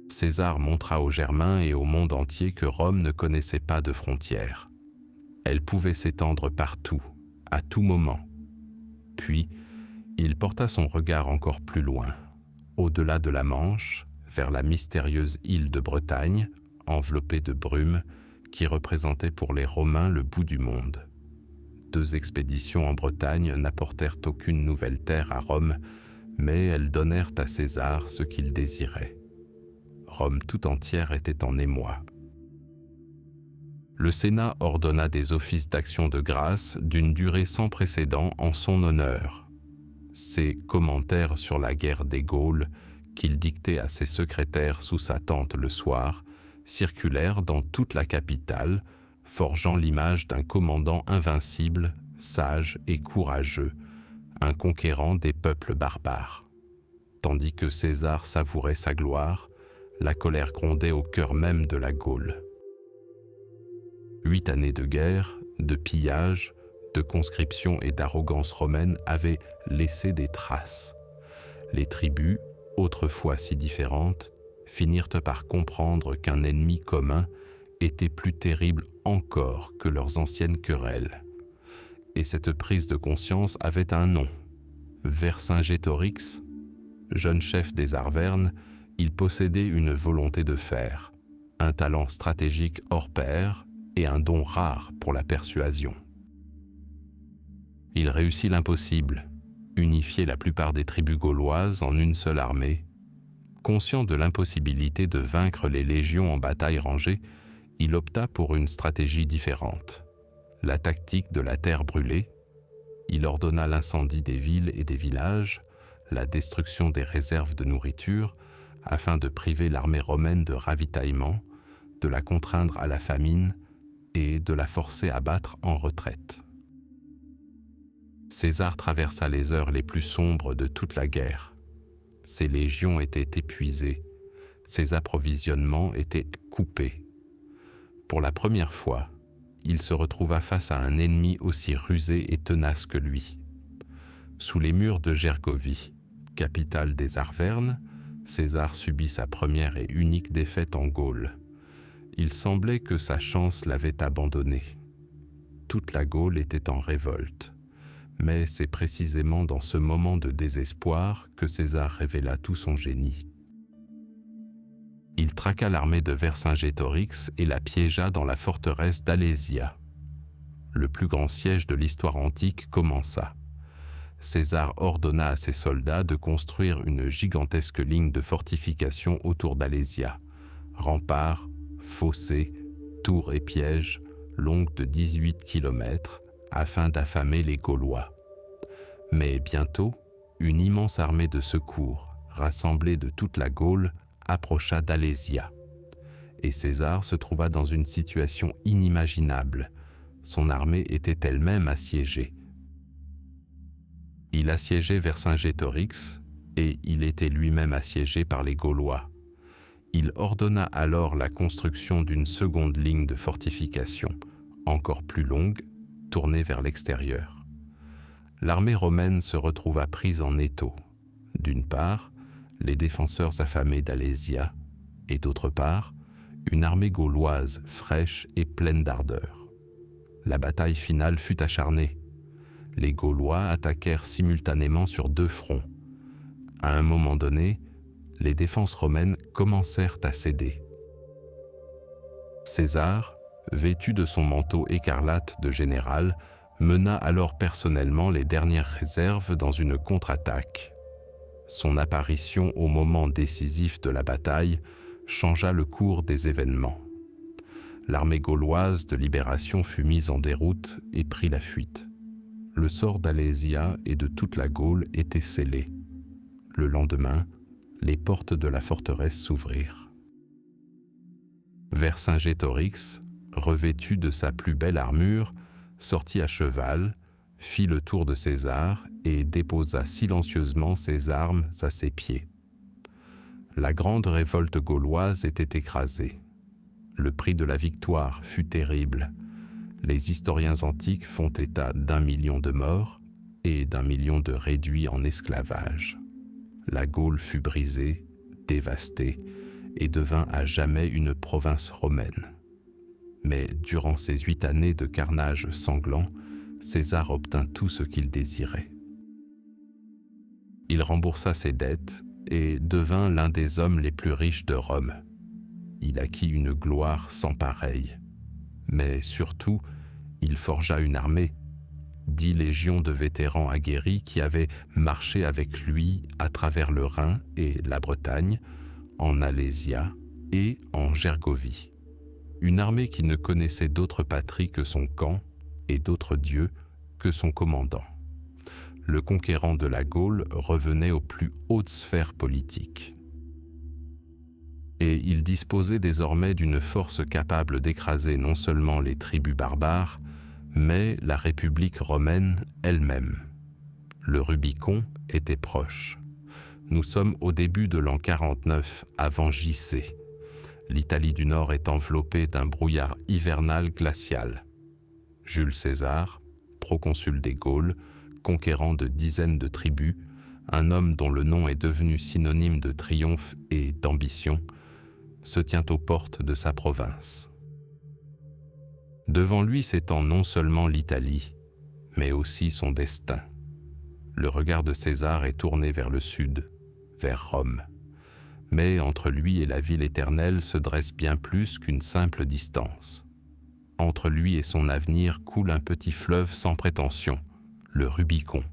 César montra aux Germains et au monde entier que Rome ne connaissait pas de frontières. Elle pouvait s'étendre partout, à tout moment. Puis, il porta son regard encore plus loin, au-delà de la Manche, vers la mystérieuse île de Bretagne, enveloppée de brume, qui représentait pour les Romains le bout du monde. 2 expéditions en Bretagne n'apportèrent aucune nouvelle terre à Rome, mais elles donnèrent à César ce qu'il désirait. Rome tout entière était en émoi. Le Sénat ordonna des offices d'action de grâce d'une durée sans précédent en son honneur. Ses commentaires sur la guerre des Gaules, qu'il dictait à ses secrétaires sous sa tente le soir, circulèrent dans toute la capitale, forgeant l'image d'un commandant invincible, sage et courageux, un conquérant des peuples barbares. Tandis que César savourait sa gloire, la colère grondait au cœur même de la Gaule. 8 années de guerre, de pillage, de conscription et d'arrogance romaine avaient laissé des traces. Les tribus, autrefois si différentes, finirent par comprendre qu'un ennemi commun était plus terrible encore que leurs anciennes querelles. Et cette prise de conscience avait un nom. Vercingétorix, jeune chef des Arvernes, il possédait une volonté de fer, un talent stratégique hors pair et un don rare pour la persuasion. Il réussit l'impossible, unifier la plupart des tribus gauloises en une seule armée. Conscient de l'impossibilité de vaincre les légions en bataille rangée, il opta pour une stratégie différente. La tactique de la terre brûlée. Il ordonna l'incendie des villes et des villages, la destruction des réserves de nourriture, afin de priver l'armée romaine de ravitaillement, de la contraindre à la famine et de la forcer à battre en retraite. César traversa les heures les plus sombres de toute la guerre. Ses légions étaient épuisées, ses approvisionnements étaient coupés. Pour la première fois, il se retrouva face à un ennemi aussi rusé et tenace que lui. Sous les murs de Gergovie, capitale des Arvernes, César subit sa première et unique défaite en Gaule. Il semblait que sa chance l'avait abandonné. Toute la Gaule était en révolte. Mais c'est précisément dans ce moment de désespoir que César révéla tout son génie. Il traqua l'armée de Vercingétorix et la piégea dans la forteresse d'Alésia. le plus grand siège de l'histoire antique commença. César ordonna à ses soldats de construire une gigantesque ligne de fortifications autour d'Alésia, remparts, fossés, tours et pièges, longues de 18 kilomètres, afin d'affamer les Gaulois. Mais bientôt, une immense armée de secours, rassemblée de toute la Gaule, approcha d'Alésia. Et César se trouva dans une situation inimaginable. Son armée était elle-même assiégée. Il assiégeait Vercingétorix et il était lui-même assiégé par les Gaulois. Il ordonna alors la construction d'une seconde ligne de fortification, encore plus longue, tournée vers l'extérieur. L'armée romaine se retrouva prise en étau. D'une part, les défenseurs affamés d'Alésia, et d'autre part, une armée gauloise fraîche et pleine d'ardeur. La bataille finale fut acharnée. Les Gaulois attaquèrent simultanément sur 2 fronts. À un moment donné, les défenses romaines commencèrent à céder. César, vêtu de son manteau écarlate de général, mena alors personnellement les dernières réserves dans une contre-attaque. Son apparition au moment décisif de la bataille changea le cours des événements. L'armée gauloise de libération fut mise en déroute et prit la fuite. Le sort d'Alésia et de toute la Gaule était scellé. Le lendemain, les portes de la forteresse s'ouvrirent. Vercingétorix, revêtu de sa plus belle armure, sortit à cheval, fit le tour de César et déposa silencieusement ses armes à ses pieds. La grande révolte gauloise était écrasée. Le prix de la victoire fut terrible. Les historiens antiques font état d'1 million de morts et d'1 million de réduits en esclavage. La Gaule fut brisée, dévastée, et devint à jamais une province romaine. Mais durant ces 8 années de carnage sanglant, César obtint tout ce qu'il désirait. Il remboursa ses dettes et devint l'un des hommes les plus riches de Rome. Il acquit une gloire sans pareille. Mais surtout, il forgea une armée, 10 légions de vétérans aguerris qui avaient marché avec lui à travers le Rhin et la Bretagne, en Alésia et en Gergovie. Une armée qui ne connaissait d'autre patrie que son camp et d'autres dieux que son commandant. Le conquérant de la Gaule revenait aux plus hautes sphères politiques. Et il disposait désormais d'une force capable d'écraser non seulement les tribus barbares, mais la République romaine elle-même. Le Rubicon était proche. Nous sommes au début de l'an 49 avant JC. L'Italie du Nord est enveloppée d'un brouillard hivernal glacial. Jules César, proconsul des Gaules, conquérant de dizaines de tribus, un homme dont le nom est devenu synonyme de triomphe et d'ambition, se tient aux portes de sa province. Devant lui s'étend non seulement l'Italie, mais aussi son destin. Le regard de César est tourné vers le sud, vers Rome. Mais entre lui et la ville éternelle se dresse bien plus qu'une simple distance. Entre lui et son avenir coule un petit fleuve sans prétention, le Rubicon.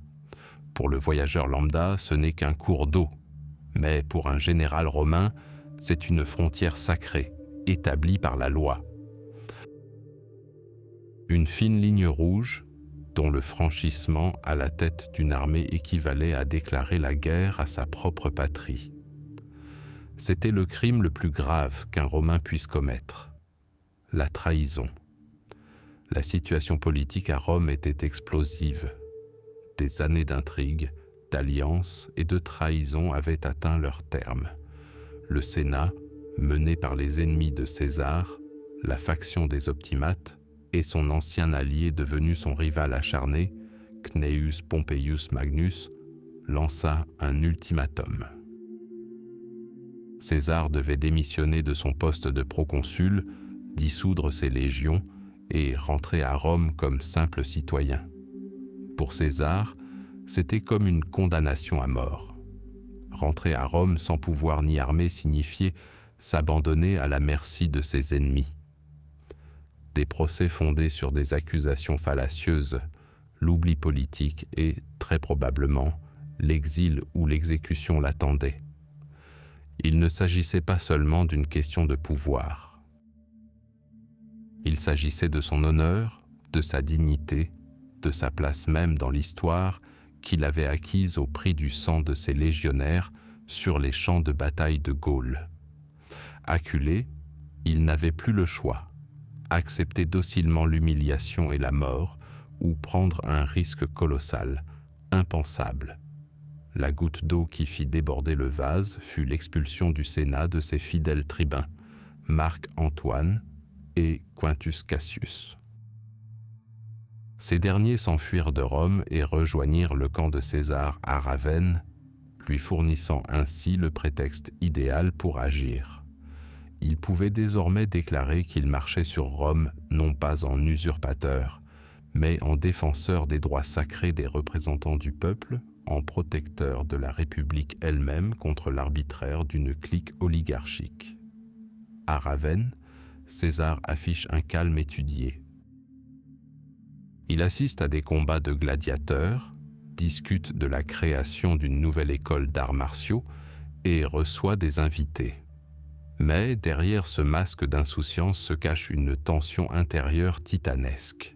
Pour le voyageur lambda, ce n'est qu'un cours d'eau, mais pour un général romain, c'est une frontière sacrée, établie par la loi. Une fine ligne rouge, dont le franchissement à la tête d'une armée équivalait à déclarer la guerre à sa propre patrie. C'était le crime le plus grave qu'un Romain puisse commettre, la trahison. La situation politique à Rome était explosive. Des années d'intrigues, d'alliances et de trahison avaient atteint leur terme. Le Sénat, mené par les ennemis de César, la faction des Optimates, et son ancien allié devenu son rival acharné, Cnaeus Pompeius Magnus, lança un ultimatum. César devait démissionner de son poste de proconsul, dissoudre ses légions et rentrer à Rome comme simple citoyen. Pour César, c'était comme une condamnation à mort. Rentrer à Rome sans pouvoir ni armée signifiait s'abandonner à la merci de ses ennemis. des procès fondés sur des accusations fallacieuses, l'oubli politique et, très probablement, l'exil ou l'exécution l'attendait. Il ne s'agissait pas seulement d'une question de pouvoir. Il s'agissait de son honneur, de sa dignité, de sa place même dans l'histoire qu'il avait acquise au prix du sang de ses légionnaires sur les champs de bataille de Gaule. Acculé, il n'avait plus le choix, accepter docilement l'humiliation et la mort ou prendre un risque colossal, impensable. La goutte d'eau qui fit déborder le vase fut l'expulsion du Sénat de ses fidèles tribuns, Marc Antoine et Quintus Cassius. Ces derniers s'enfuirent de Rome et rejoignirent le camp de César à Ravenne, lui fournissant ainsi le prétexte idéal pour agir. Il pouvait désormais déclarer qu'il marchait sur Rome non pas en usurpateur, mais en défenseur des droits sacrés des représentants du peuple, en protecteur de la République elle-même contre l'arbitraire d'une clique oligarchique. À Ravenne, César affiche un calme étudié. Il assiste à des combats de gladiateurs, discute de la création d'une nouvelle école d'arts martiaux et reçoit des invités. Mais derrière ce masque d'insouciance se cache une tension intérieure titanesque.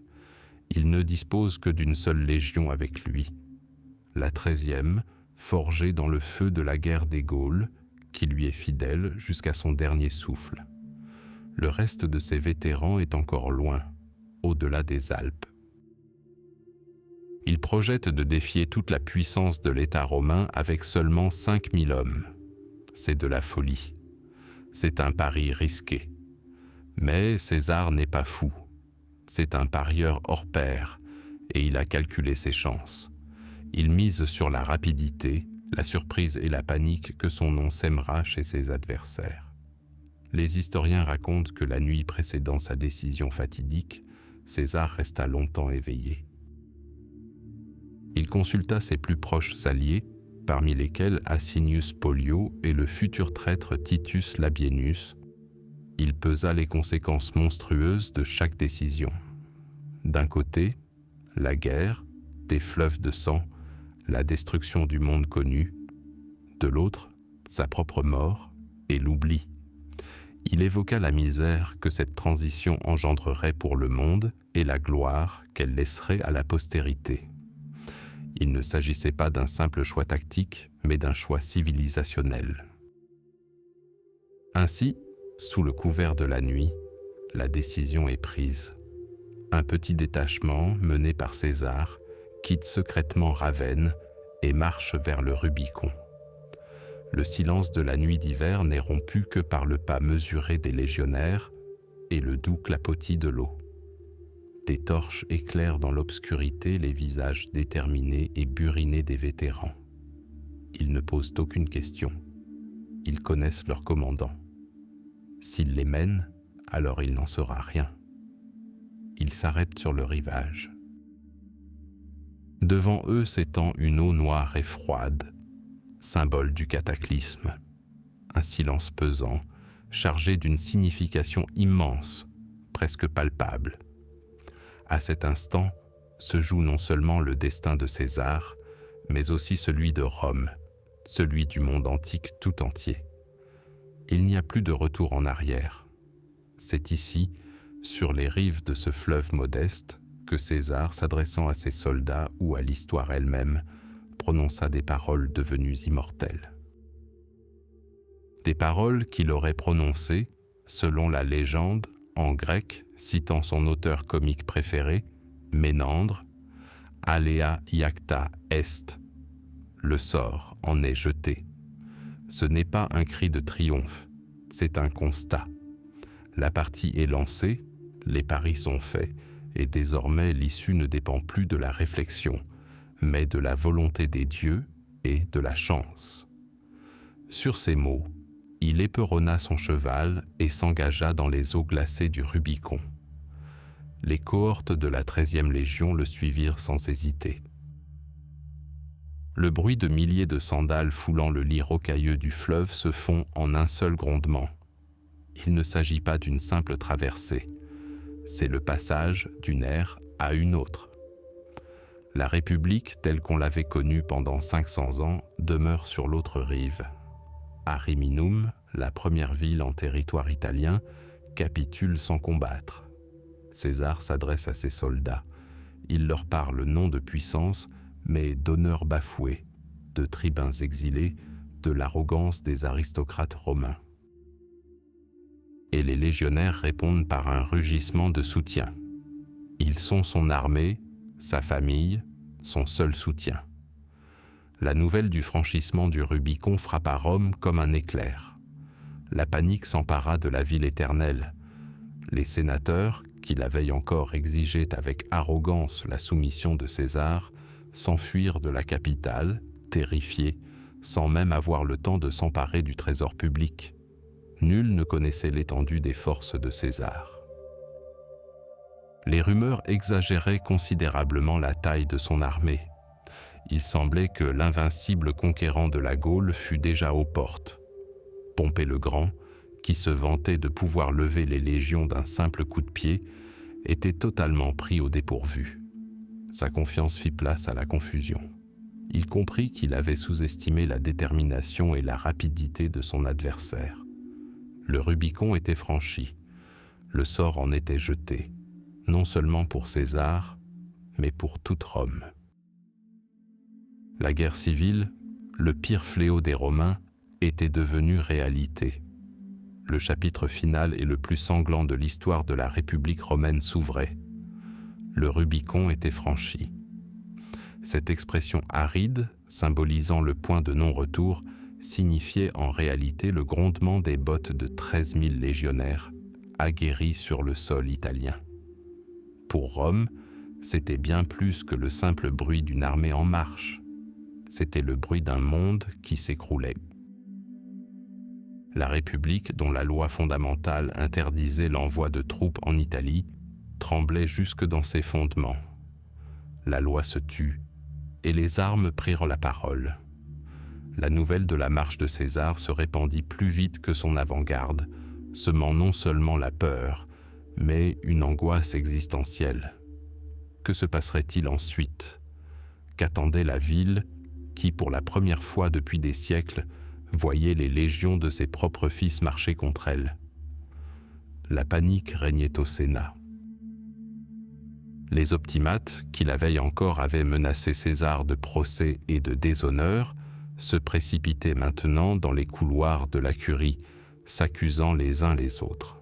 Il ne dispose que d'une seule légion avec lui, la 13e, forgée dans le feu de la guerre des Gaules, qui lui est fidèle jusqu'à son dernier souffle. Le reste de ses vétérans est encore loin, au-delà des Alpes. Il projette de défier toute la puissance de l'État romain avec seulement 5000 hommes. C'est de la folie. C'est un pari risqué. Mais César n'est pas fou. C'est un parieur hors pair, et il a calculé ses chances. Il mise sur la rapidité, la surprise et la panique que son nom sèmera chez ses adversaires. Les historiens racontent que la nuit précédant sa décision fatidique, César resta longtemps éveillé. Il consulta ses plus proches alliés, parmi lesquels Asinius Pollio et le futur traître Titus Labienus. Il pesa les conséquences monstrueuses de chaque décision. D'un côté, la guerre, des fleuves de sang, la destruction du monde connu. De l'autre, sa propre mort et l'oubli. Il évoqua la misère que cette transition engendrerait pour le monde et la gloire qu'elle laisserait à la postérité. Il ne s'agissait pas d'un simple choix tactique, mais d'un choix civilisationnel. Ainsi, sous le couvert de la nuit, la décision est prise. Un petit détachement, mené par César, quitte secrètement Ravenne et marche vers le Rubicon. Le silence de la nuit d'hiver n'est rompu que par le pas mesuré des légionnaires et le doux clapotis de l'eau. Des torches éclairent dans l'obscurité les visages déterminés et burinés des vétérans. Ils ne posent aucune question. Ils connaissent leur commandant. S'ils les mènent, alors il n'en sera rien. Ils s'arrêtent sur le rivage. Devant eux s'étend une eau noire et froide, symbole du cataclysme. Un silence pesant, chargé d'une signification immense, presque palpable. À cet instant se joue non seulement le destin de César, mais aussi celui de Rome, celui du monde antique tout entier. Il n'y a plus de retour en arrière. C'est ici, sur les rives de ce fleuve modeste, que César, s'adressant à ses soldats ou à l'histoire elle-même, prononça des paroles devenues immortelles. Des paroles qu'il aurait prononcées, selon la légende, en grec, citant son auteur comique préféré, Ménandre, « Alea iacta est », le sort en est jeté. Ce n'est pas un cri de triomphe, c'est un constat. La partie est lancée, les paris sont faits, et désormais l'issue ne dépend plus de la réflexion, mais de la volonté des dieux et de la chance. Sur ces mots, il éperonna son cheval et s'engagea dans les eaux glacées du Rubicon. Les cohortes de la 13e Légion le suivirent sans hésiter. Le bruit de milliers de sandales foulant le lit rocailleux du fleuve se fond en un seul grondement. Il ne s'agit pas d'une simple traversée. c'est le passage d'une ère à une autre. La République, telle qu'on l'avait connue pendant 500 ans, demeure sur l'autre rive. Ariminum, la première ville en territoire italien, capitule sans combattre. César s'adresse à ses soldats. Il leur parle non de puissance, mais d'honneur bafoué, de tribuns exilés, de l'arrogance des aristocrates romains. Et les légionnaires répondent par un rugissement de soutien. Ils sont son armée, sa famille, son seul soutien. La nouvelle du franchissement du Rubicon frappa Rome comme un éclair. La panique s'empara de la ville éternelle. Les sénateurs, qui la veille encore exigeaient avec arrogance la soumission de César, s'enfuirent de la capitale, terrifiés, sans même avoir le temps de s'emparer du trésor public. Nul ne connaissait l'étendue des forces de César. Les rumeurs exagéraient considérablement la taille de son armée. Il semblait que l'invincible conquérant de la Gaule fût déjà aux portes. Pompée le Grand, qui se vantait de pouvoir lever les légions d'un simple coup de pied, était totalement pris au dépourvu. Sa confiance fit place à la confusion. Il comprit qu'il avait sous-estimé la détermination et la rapidité de son adversaire. Le Rubicon était franchi. Le sort en était jeté, non seulement pour César, mais pour toute Rome. La guerre civile, le pire fléau des Romains, était devenue réalité. Le chapitre final et le plus sanglant de l'histoire de la République romaine s'ouvrait. Le Rubicon était franchi. Cette expression aride, symbolisant le point de non-retour, signifiait en réalité le grondement des bottes de 13 000 légionnaires, aguerris sur le sol italien. Pour Rome, c'était bien plus que le simple bruit d'une armée en marche. C'était le bruit d'un monde qui s'écroulait. La République, dont la loi fondamentale interdisait l'envoi de troupes en Italie, tremblait jusque dans ses fondements. La loi se tut, et les armes prirent la parole. La nouvelle de la marche de César se répandit plus vite que son avant-garde, semant non seulement la peur, mais une angoisse existentielle. Que se passerait-il ensuite? Qu'attendait la ville qui, pour la première fois depuis des siècles, voyait les légions de ses propres fils marcher contre elle? La panique régnait au Sénat. Les optimates, qui la veille encore avaient menacé César de procès et de déshonneur, se précipitaient maintenant dans les couloirs de la curie, s'accusant les uns les autres.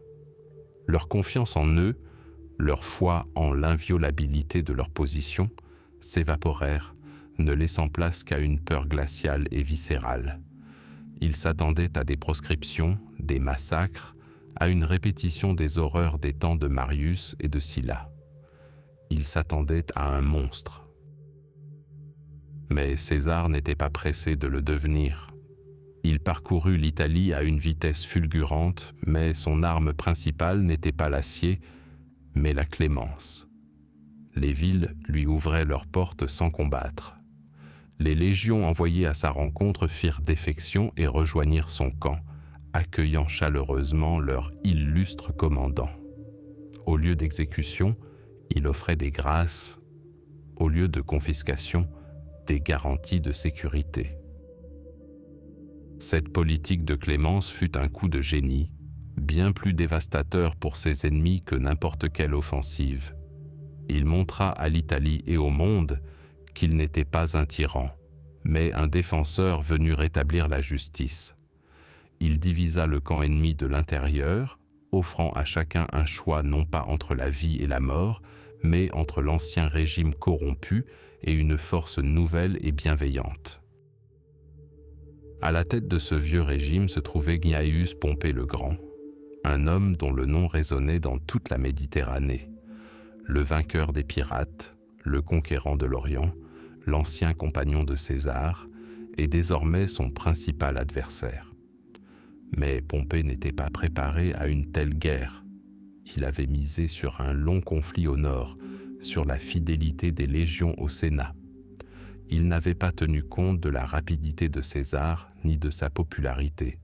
Leur confiance en eux, leur foi en l'inviolabilité de leur position, s'évaporèrent, ne laissant place qu'à une peur glaciale et viscérale. Ils s'attendaient à des proscriptions, des massacres, à une répétition des horreurs des temps de Marius et de Sylla. Ils s'attendaient à un monstre. Mais César n'était pas pressé de le devenir. Il parcourut l'Italie à une vitesse fulgurante, mais son arme principale n'était pas l'acier, mais la clémence. Les villes lui ouvraient leurs portes sans combattre. Les légions envoyées à sa rencontre firent défection et rejoignirent son camp, accueillant chaleureusement leur illustre commandant. Au lieu d'exécution, il offrait des grâces, au lieu de confiscation, des garanties de sécurité. Cette politique de clémence fut un coup de génie, bien plus dévastateur pour ses ennemis que n'importe quelle offensive. Il montra à l'Italie et au monde qu'il n'était pas un tyran, mais un défenseur venu rétablir la justice. Il divisa le camp ennemi de l'intérieur, offrant à chacun un choix non pas entre la vie et la mort, mais entre l'ancien régime corrompu et une force nouvelle et bienveillante. À la tête de ce vieux régime se trouvait Gnaeus Pompée le Grand, un homme dont le nom résonnait dans toute la Méditerranée, le vainqueur des pirates, le conquérant de l'Orient, l'ancien compagnon de César, et désormais son principal adversaire. Mais Pompée n'était pas préparé à une telle guerre. Il avait misé sur un long conflit au nord, sur la fidélité des légions au Sénat. Il n'avait pas tenu compte de la rapidité de César ni de sa popularité.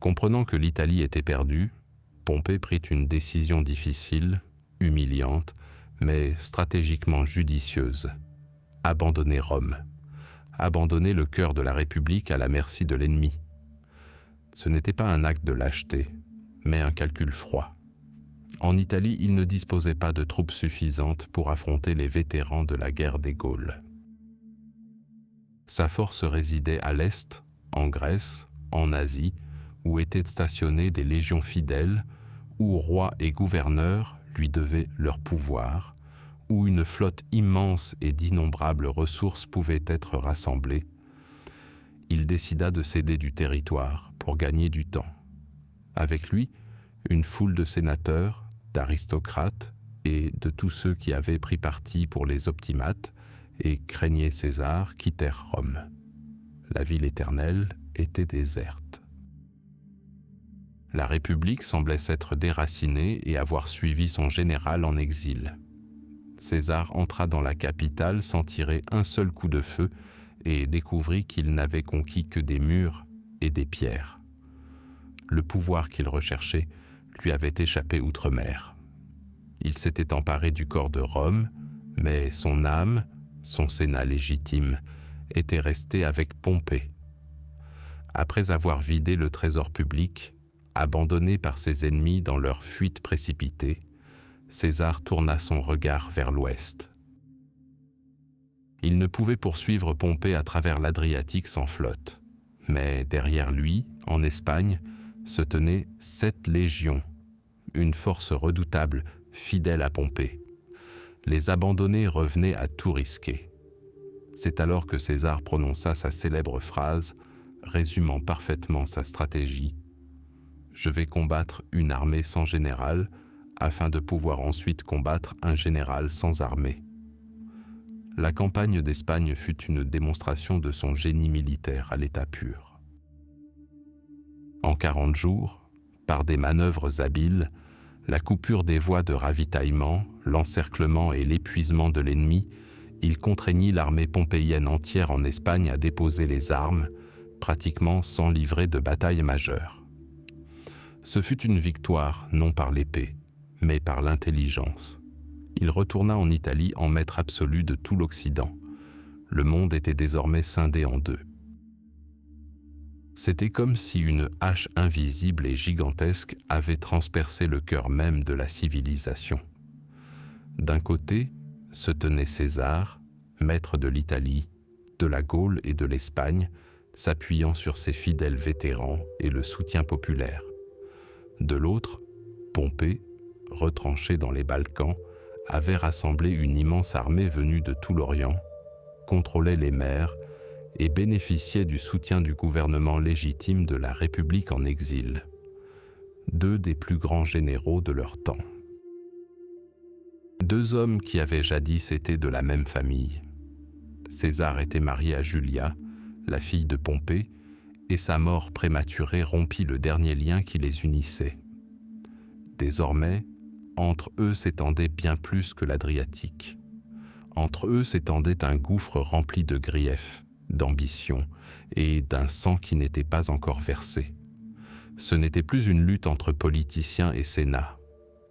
Comprenant que l'Italie était perdue, Pompée prit une décision difficile, humiliante, mais stratégiquement judicieuse. Abandonner Rome. Abandonner le cœur de la République à la merci de l'ennemi. Ce n'était pas un acte de lâcheté, mais un calcul froid. En Italie, il ne disposait pas de troupes suffisantes pour affronter les vétérans de la guerre des Gaules. Sa force résidait à l'Est, en Grèce, en Asie, où étaient stationnées des légions fidèles, où rois et gouverneurs lui devaient leur pouvoir, où une flotte immense et d'innombrables ressources pouvaient être rassemblées. Il décida de céder du territoire pour gagner du temps. Avec lui, une foule de sénateurs, d'aristocrates et de tous ceux qui avaient pris parti pour les optimates et craignaient César quittèrent Rome. La ville éternelle était déserte. La République semblait s'être déracinée et avoir suivi son général en exil. César entra dans la capitale sans tirer un seul coup de feu et découvrit qu'il n'avait conquis que des murs et des pierres. Le pouvoir qu'il recherchait lui avait échappé outre-mer. Il s'était emparé du corps de Rome, mais son âme, son sénat légitime, était resté avec Pompée. Après avoir vidé le trésor public, abandonné par ses ennemis dans leur fuite précipitée, César tourna son regard vers l'ouest. Il ne pouvait poursuivre Pompée à travers l'Adriatique sans flotte, mais derrière lui, en Espagne, se tenaient 7 légions, une force redoutable, fidèle à Pompée. Les abandonnés revenaient à tout risquer. C'est alors que César prononça sa célèbre phrase, résumant parfaitement sa stratégie. « Je vais combattre une armée sans général, afin de pouvoir ensuite combattre un général sans armée. » La campagne d'Espagne fut une démonstration de son génie militaire à l'état pur. En 40 jours, par des manœuvres habiles, la coupure des voies de ravitaillement, l'encerclement et l'épuisement de l'ennemi, il contraignit l'armée pompéienne entière en Espagne à déposer les armes, pratiquement sans livrer de bataille majeure. Ce fut une victoire non par l'épée, mais par l'intelligence. Il retourna en Italie en maître absolu de tout l'Occident. Le monde était désormais scindé en deux. C'était comme si une hache invisible et gigantesque avait transpercé le cœur même de la civilisation. D'un côté se tenait César, maître de l'Italie, de la Gaule et de l'Espagne, s'appuyant sur ses fidèles vétérans et le soutien populaire. De l'autre, Pompée, retranché dans les Balkans, avait rassemblé une immense armée venue de tout l'Orient, contrôlait les mers et bénéficiait du soutien du gouvernement légitime de la République en exil, 2 des plus grands généraux de leur temps. 2 hommes qui avaient jadis été de la même famille. César était marié à Julia, la fille de Pompée, et sa mort prématurée rompit le dernier lien qui les unissait. Désormais, entre eux s'étendait bien plus que l'Adriatique. Entre eux s'étendait un gouffre rempli de griefs, d'ambition et d'un sang qui n'était pas encore versé. Ce n'était plus une lutte entre politiciens et sénat.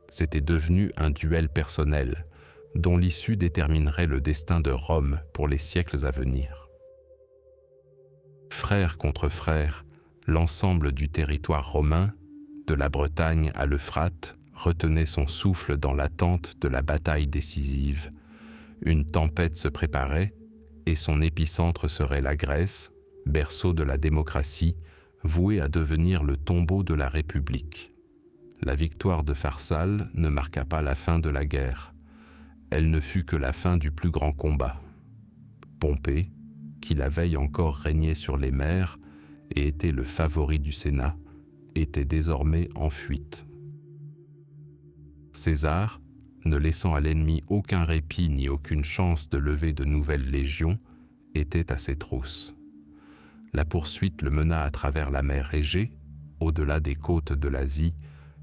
C'était devenu un duel personnel, dont l'issue déterminerait le destin de Rome pour les siècles à venir. Frère contre frère, l'ensemble du territoire romain, de la Bretagne à l'Euphrate, retenait son souffle dans l'attente de la bataille décisive. Une tempête se préparait, et son épicentre serait la Grèce, berceau de la démocratie, voué à devenir le tombeau de la République. La victoire de Pharsale ne marqua pas la fin de la guerre. Elle ne fut que la fin du plus grand combat. Pompée, qui la veille encore régnait sur les mers et était le favori du Sénat, était désormais en fuite. César, ne laissant à l'ennemi aucun répit ni aucune chance de lever de nouvelles légions, était à ses trousses. La poursuite le mena à travers la mer Égée, au-delà des côtes de l'Asie,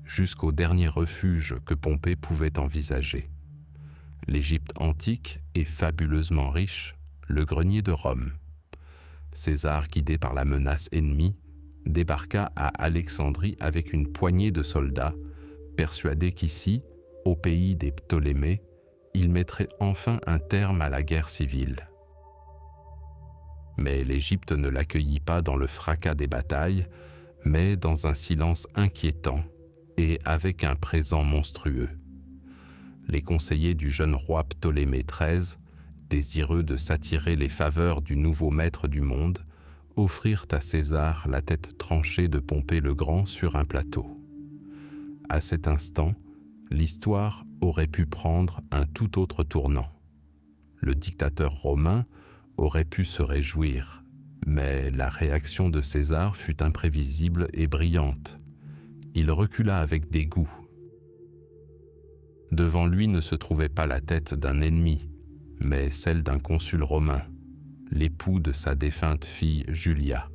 jusqu'au dernier refuge que Pompée pouvait envisager. L'Égypte antique est fabuleusement riche, le grenier de Rome. César, guidé par la menace ennemie, débarqua à Alexandrie avec une poignée de soldats, persuadé qu'ici, au pays des Ptolémées, il mettrait enfin un terme à la guerre civile. Mais l'Égypte ne l'accueillit pas dans le fracas des batailles, mais dans un silence inquiétant et avec un présent monstrueux. Les conseillers du jeune roi Ptolémée XIII, désireux de s'attirer les faveurs du nouveau maître du monde, offrirent à César la tête tranchée de Pompée le Grand sur un plateau. À cet instant, l'histoire aurait pu prendre un tout autre tournant. Le dictateur romain aurait pu se réjouir, mais la réaction de César fut imprévisible et brillante. Il recula avec dégoût. Devant lui ne se trouvait pas la tête d'un ennemi, mais celle d'un consul romain, l'époux de sa défunte fille Julia.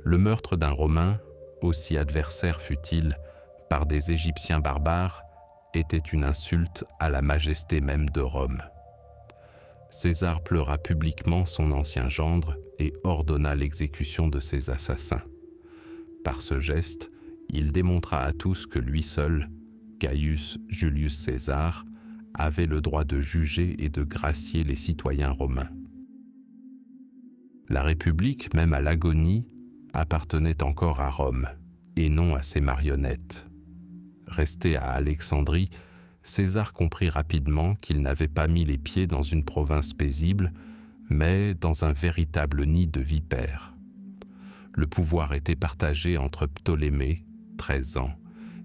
Le meurtre d'un Romain, aussi adversaire fût-il, par des Égyptiens barbares, était une insulte à la majesté même de Rome. César pleura publiquement son ancien gendre et ordonna l'exécution de ses assassins. Par ce geste, il démontra à tous que lui seul, Gaius Julius César, avait le droit de juger et de gracier les citoyens romains. La République, même à l'agonie, appartenait encore à Rome, et non à ses marionnettes. Resté à Alexandrie, César comprit rapidement qu'il n'avait pas mis les pieds dans une province paisible, mais dans un véritable nid de vipères. Le pouvoir était partagé entre Ptolémée, 13 ans,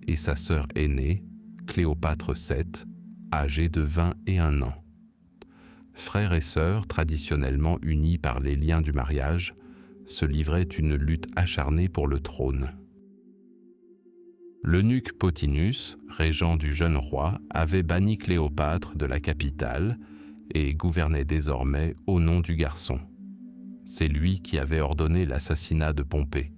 et sa sœur aînée, Cléopâtre VII, âgée de 21 ans. Frères et sœurs, traditionnellement unis par les liens du mariage, se livraient une lutte acharnée pour le trône. L'eunuque Pothinus, régent du jeune roi, avait banni Cléopâtre de la capitale et gouvernait désormais au nom du garçon. C'est lui qui avait ordonné l'assassinat de Pompée.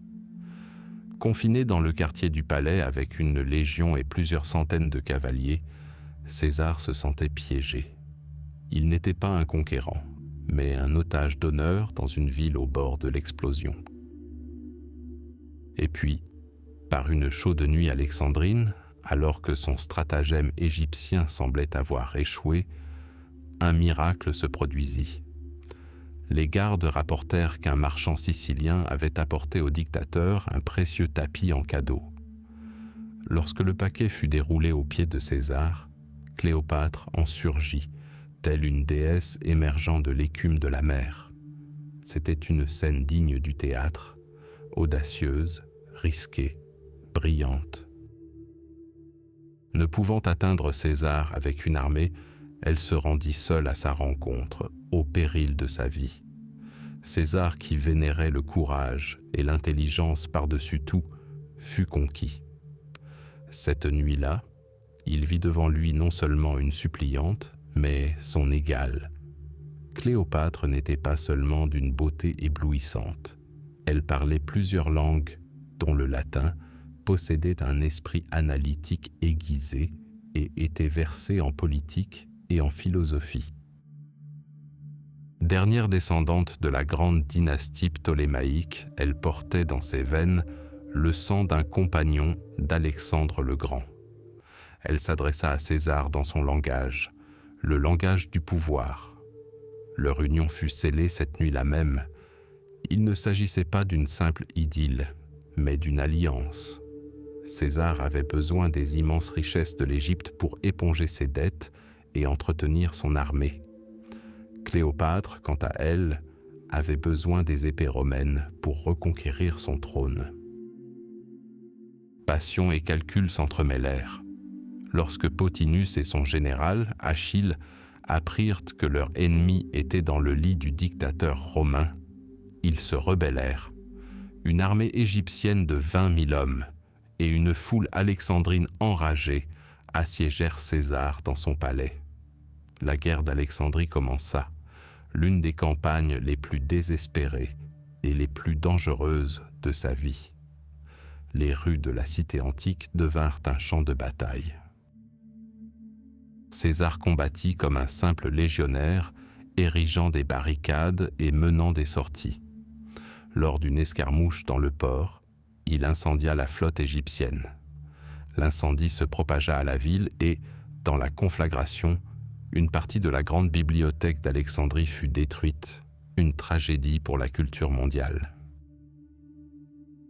Confiné dans le quartier du palais avec une légion et plusieurs centaines de cavaliers, César se sentait piégé. Il n'était pas un conquérant, mais un otage d'honneur dans une ville au bord de l'explosion. Et puis, par une chaude nuit alexandrine, alors que son stratagème égyptien semblait avoir échoué, un miracle se produisit. Les gardes rapportèrent qu'un marchand sicilien avait apporté au dictateur un précieux tapis en cadeau. Lorsque le paquet fut déroulé aux pieds de César, Cléopâtre en surgit, telle une déesse émergeant de l'écume de la mer. C'était une scène digne du théâtre, audacieuse, risquée, brillante. Ne pouvant atteindre César avec une armée, elle se rendit seule à sa rencontre, au péril de sa vie. César, qui vénérait le courage et l'intelligence par-dessus tout, fut conquis. Cette nuit-là, il vit devant lui non seulement une suppliante, mais son égale. Cléopâtre n'était pas seulement d'une beauté éblouissante. Elle parlait plusieurs langues, dont le latin, possédait un esprit analytique aiguisé et était versée en politique et en philosophie. Dernière descendante de la grande dynastie ptolémaïque, elle portait dans ses veines le sang d'un compagnon d'Alexandre le Grand. Elle s'adressa à César dans son langage, le langage du pouvoir. Leur union fut scellée cette nuit-là même. Il ne s'agissait pas d'une simple idylle, mais d'une alliance. César avait besoin des immenses richesses de l'Égypte pour éponger ses dettes et entretenir son armée. Cléopâtre, quant à elle, avait besoin des épées romaines pour reconquérir son trône. Passion et calcul s'entremêlèrent. Lorsque Pothinus et son général, Achille, apprirent que leur ennemi était dans le lit du dictateur romain, ils se rebellèrent. Une armée égyptienne de 20 000 hommes et une foule alexandrine enragée assiégèrent César dans son palais. La guerre d'Alexandrie commença, l'une des campagnes les plus désespérées et les plus dangereuses de sa vie. Les rues de la cité antique devinrent un champ de bataille. César combattit comme un simple légionnaire, érigeant des barricades et menant des sorties. Lors d'une escarmouche dans le port, il incendia la flotte égyptienne. L'incendie se propagea à la ville et, dans la conflagration, une partie de la grande bibliothèque d'Alexandrie fut détruite, une tragédie pour la culture mondiale.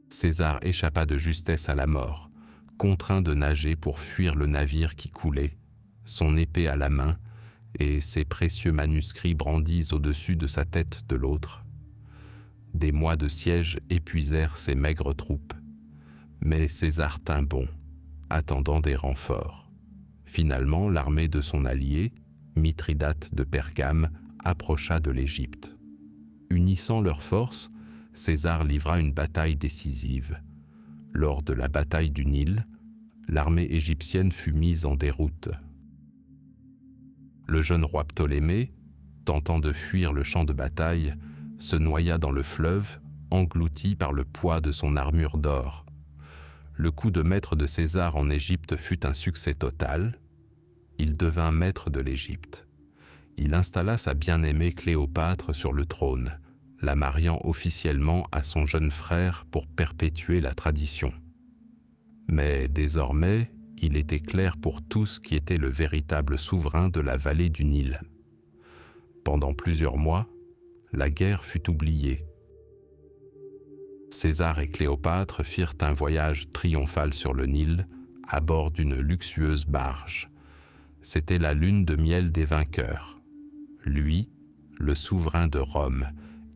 César échappa de justesse à la mort, contraint de nager pour fuir le navire qui coulait, son épée à la main et ses précieux manuscrits brandis au-dessus de sa tête de l'autre. Des mois de siège épuisèrent ses maigres troupes, mais César tint bon, attendant des renforts. Finalement, l'armée de son allié, Mithridate de Pergame, approcha de l'Égypte. Unissant leurs forces, César livra une bataille décisive. Lors de la bataille du Nil, l'armée égyptienne fut mise en déroute. Le jeune roi Ptolémée, tentant de fuir le champ de bataille, se noya dans le fleuve, englouti par le poids de son armure d'or. Le coup de maître de César en Égypte fut un succès total. Il devint maître de l'Égypte. Il installa sa bien-aimée Cléopâtre sur le trône, la mariant officiellement à son jeune frère pour perpétuer la tradition. Mais désormais, il était clair pour tous qui était le véritable souverain de la vallée du Nil. Pendant plusieurs mois, la guerre fut oubliée. César et Cléopâtre firent un voyage triomphal sur le Nil, à bord d'une luxueuse barge. C'était la lune de miel des vainqueurs. Lui, le souverain de Rome,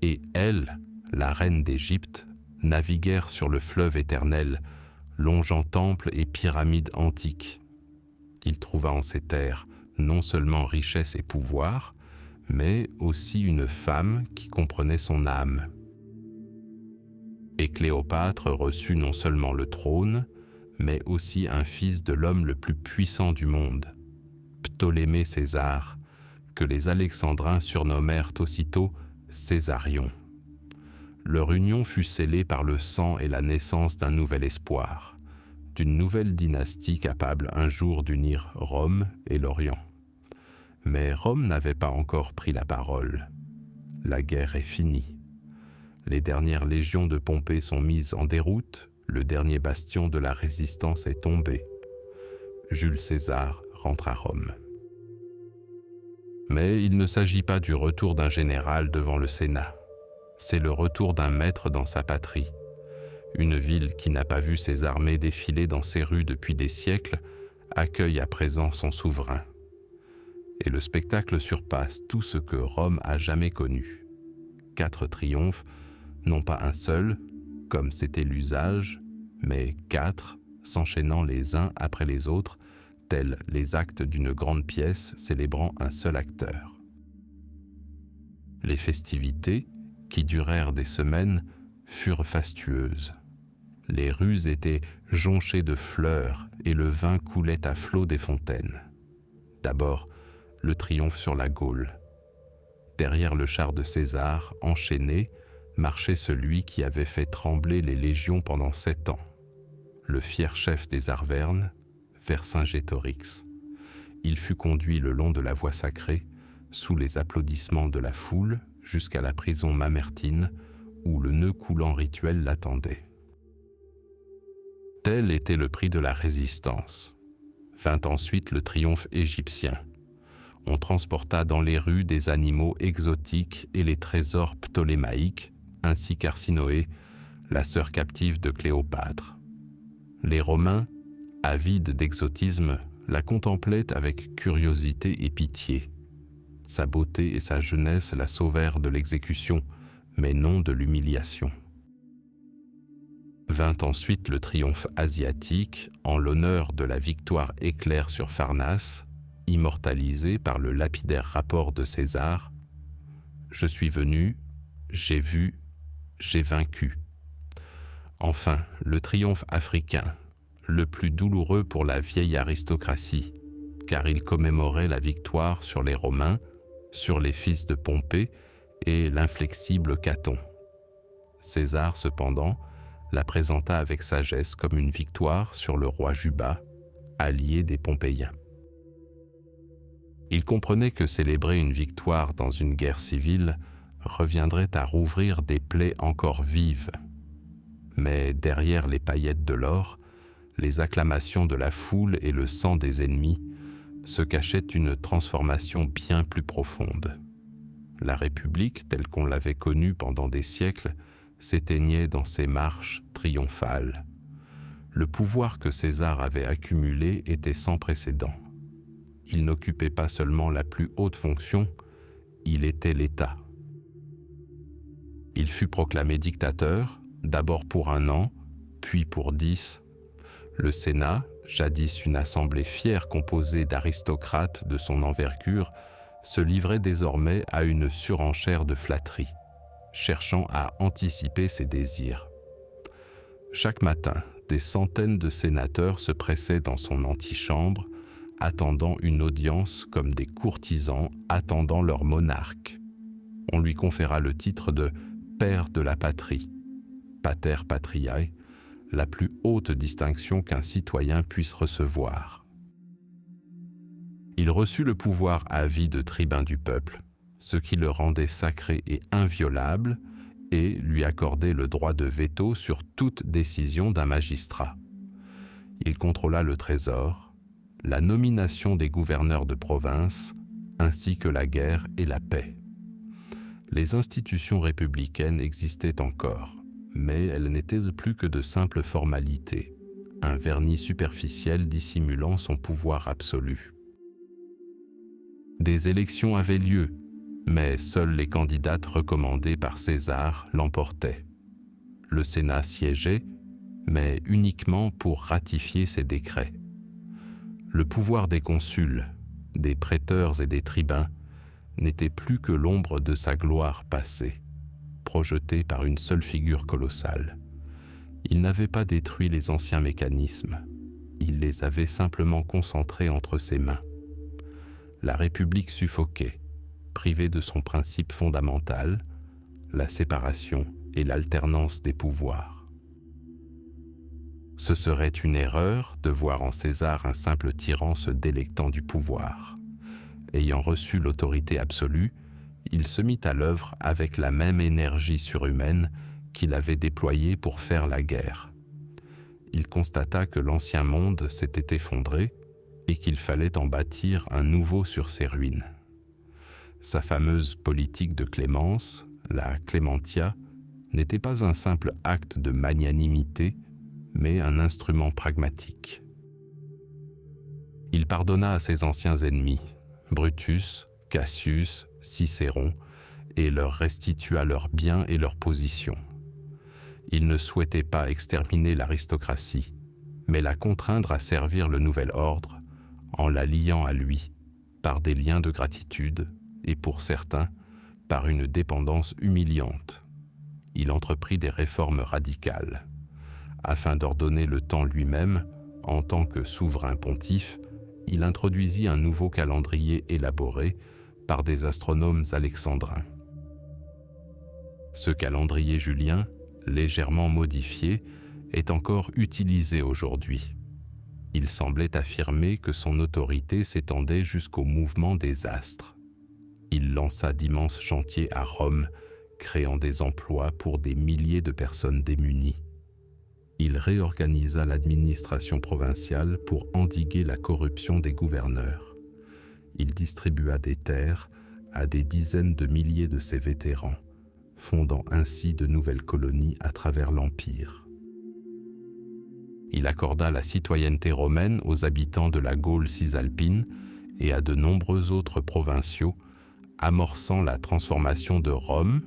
et elle, la reine d'Égypte, naviguèrent sur le fleuve éternel, longeant temples et pyramides antiques. Il trouva en ces terres non seulement richesse et pouvoir, mais aussi une femme qui comprenait son âme. Et Cléopâtre reçut non seulement le trône, mais aussi un fils de l'homme le plus puissant du monde, Ptolémée César, que les Alexandrins surnommèrent aussitôt Césarion. Leur union fut scellée par le sang et la naissance d'un nouvel espoir, d'une nouvelle dynastie capable un jour d'unir Rome et l'Orient. Mais Rome n'avait pas encore pris la parole. La guerre est finie. Les dernières légions de Pompée sont mises en déroute, le dernier bastion de la résistance est tombé. Jules César rentre à Rome. Mais il ne s'agit pas du retour d'un général devant le Sénat. C'est le retour d'un maître dans sa patrie. Une ville qui n'a pas vu ses armées défiler dans ses rues depuis des siècles accueille à présent son souverain. Et le spectacle surpasse tout ce que Rome a jamais connu. 4 triomphes, non pas un seul, comme c'était l'usage, mais 4, s'enchaînant les uns après les autres, tels les actes d'une grande pièce célébrant un seul acteur. Les festivités, qui durèrent des semaines, furent fastueuses. Les rues étaient jonchées de fleurs et le vin coulait à flots des fontaines. D'abord, le triomphe sur la Gaule. Derrière le char de César, enchaîné, marchait celui qui avait fait trembler les légions pendant 7 ans, le fier chef des Arvernes, Vercingétorix. Il fut conduit le long de la voie sacrée, sous les applaudissements de la foule, jusqu'à la prison Mamertine, où le nœud coulant rituel l'attendait. Tel était le prix de la résistance. Vint ensuite le triomphe égyptien. On transporta dans les rues des animaux exotiques et les trésors ptolémaïques, ainsi qu'Arsinoé, la sœur captive de Cléopâtre. Les Romains, avides d'exotisme, la contemplaient avec curiosité et pitié. Sa beauté et sa jeunesse la sauvèrent de l'exécution, mais non de l'humiliation. Vint ensuite le triomphe asiatique en l'honneur de la victoire éclair sur Pharnace, immortalisée par le lapidaire rapport de César « Je suis venu, j'ai vu, j'ai vaincu ». Enfin, le triomphe africain, le plus douloureux pour la vieille aristocratie, car il commémorait la victoire sur les Romains, sur les fils de Pompée et l'inflexible Caton. César, cependant, la présenta avec sagesse comme une victoire sur le roi Juba, allié des Pompéiens. Il comprenait que célébrer une victoire dans une guerre civile reviendrait à rouvrir des plaies encore vives. Mais derrière les paillettes de l'or, les acclamations de la foule et le sang des ennemis, se cachait une transformation bien plus profonde. La République, telle qu'on l'avait connue pendant des siècles, s'éteignait dans ses marches triomphales. Le pouvoir que César avait accumulé était sans précédent. Il n'occupait pas seulement la plus haute fonction, il était l'État. Il fut proclamé dictateur, d'abord pour 1 an, puis pour 10. Le Sénat, jadis une assemblée fière composée d'aristocrates de son envergure, se livrait désormais à une surenchère de flatterie, cherchant à anticiper ses désirs. Chaque matin, des centaines de sénateurs se pressaient dans son antichambre, attendant une audience comme des courtisans attendant leur monarque. On lui conféra le titre de « père de la patrie », pater patriae, la plus haute distinction qu'un citoyen puisse recevoir. Il reçut le pouvoir à vie de tribun du peuple, ce qui le rendait sacré et inviolable, et lui accordait le droit de veto sur toute décision d'un magistrat. Il contrôla le trésor, la nomination des gouverneurs de province, ainsi que la guerre et la paix. Les institutions républicaines existaient encore, mais elles n'étaient plus que de simples formalités, un vernis superficiel dissimulant son pouvoir absolu. Des élections avaient lieu, mais seules les candidates recommandées par César l'emportaient. Le Sénat siégeait, mais uniquement pour ratifier ses décrets. Le pouvoir des consuls, des préteurs et des tribuns n'était plus que l'ombre de sa gloire passée, projetée par une seule figure colossale. Il n'avait pas détruit les anciens mécanismes, il les avait simplement concentrés entre ses mains. La République suffoquait, privée de son principe fondamental, la séparation et l'alternance des pouvoirs. Ce serait une erreur de voir en César un simple tyran se délectant du pouvoir. Ayant reçu l'autorité absolue, il se mit à l'œuvre avec la même énergie surhumaine qu'il avait déployée pour faire la guerre. Il constata que l'ancien monde s'était effondré et qu'il fallait en bâtir un nouveau sur ses ruines. Sa fameuse politique de clémence, la Clementia, n'était pas un simple acte de magnanimité, mais un instrument pragmatique. Il pardonna à ses anciens ennemis, Brutus, Cassius, Cicéron, et leur restitua leurs biens et leur position. Il ne souhaitait pas exterminer l'aristocratie, mais la contraindre à servir le nouvel ordre, en la liant à lui, par des liens de gratitude, et pour certains, par une dépendance humiliante. Il entreprit des réformes radicales, afin d'ordonner le temps lui-même, en tant que souverain pontife, il introduisit un nouveau calendrier élaboré par des astronomes alexandrins. Ce calendrier julien, légèrement modifié, est encore utilisé aujourd'hui. Il semblait affirmer que son autorité s'étendait jusqu'au mouvement des astres. Il lança d'immenses chantiers à Rome, créant des emplois pour des milliers de personnes démunies. Il réorganisa l'administration provinciale pour endiguer la corruption des gouverneurs. Il distribua des terres à des dizaines de milliers de ses vétérans, fondant ainsi de nouvelles colonies à travers l'Empire. Il accorda la citoyenneté romaine aux habitants de la Gaule cisalpine et à de nombreux autres provinciaux, amorçant la transformation de Rome,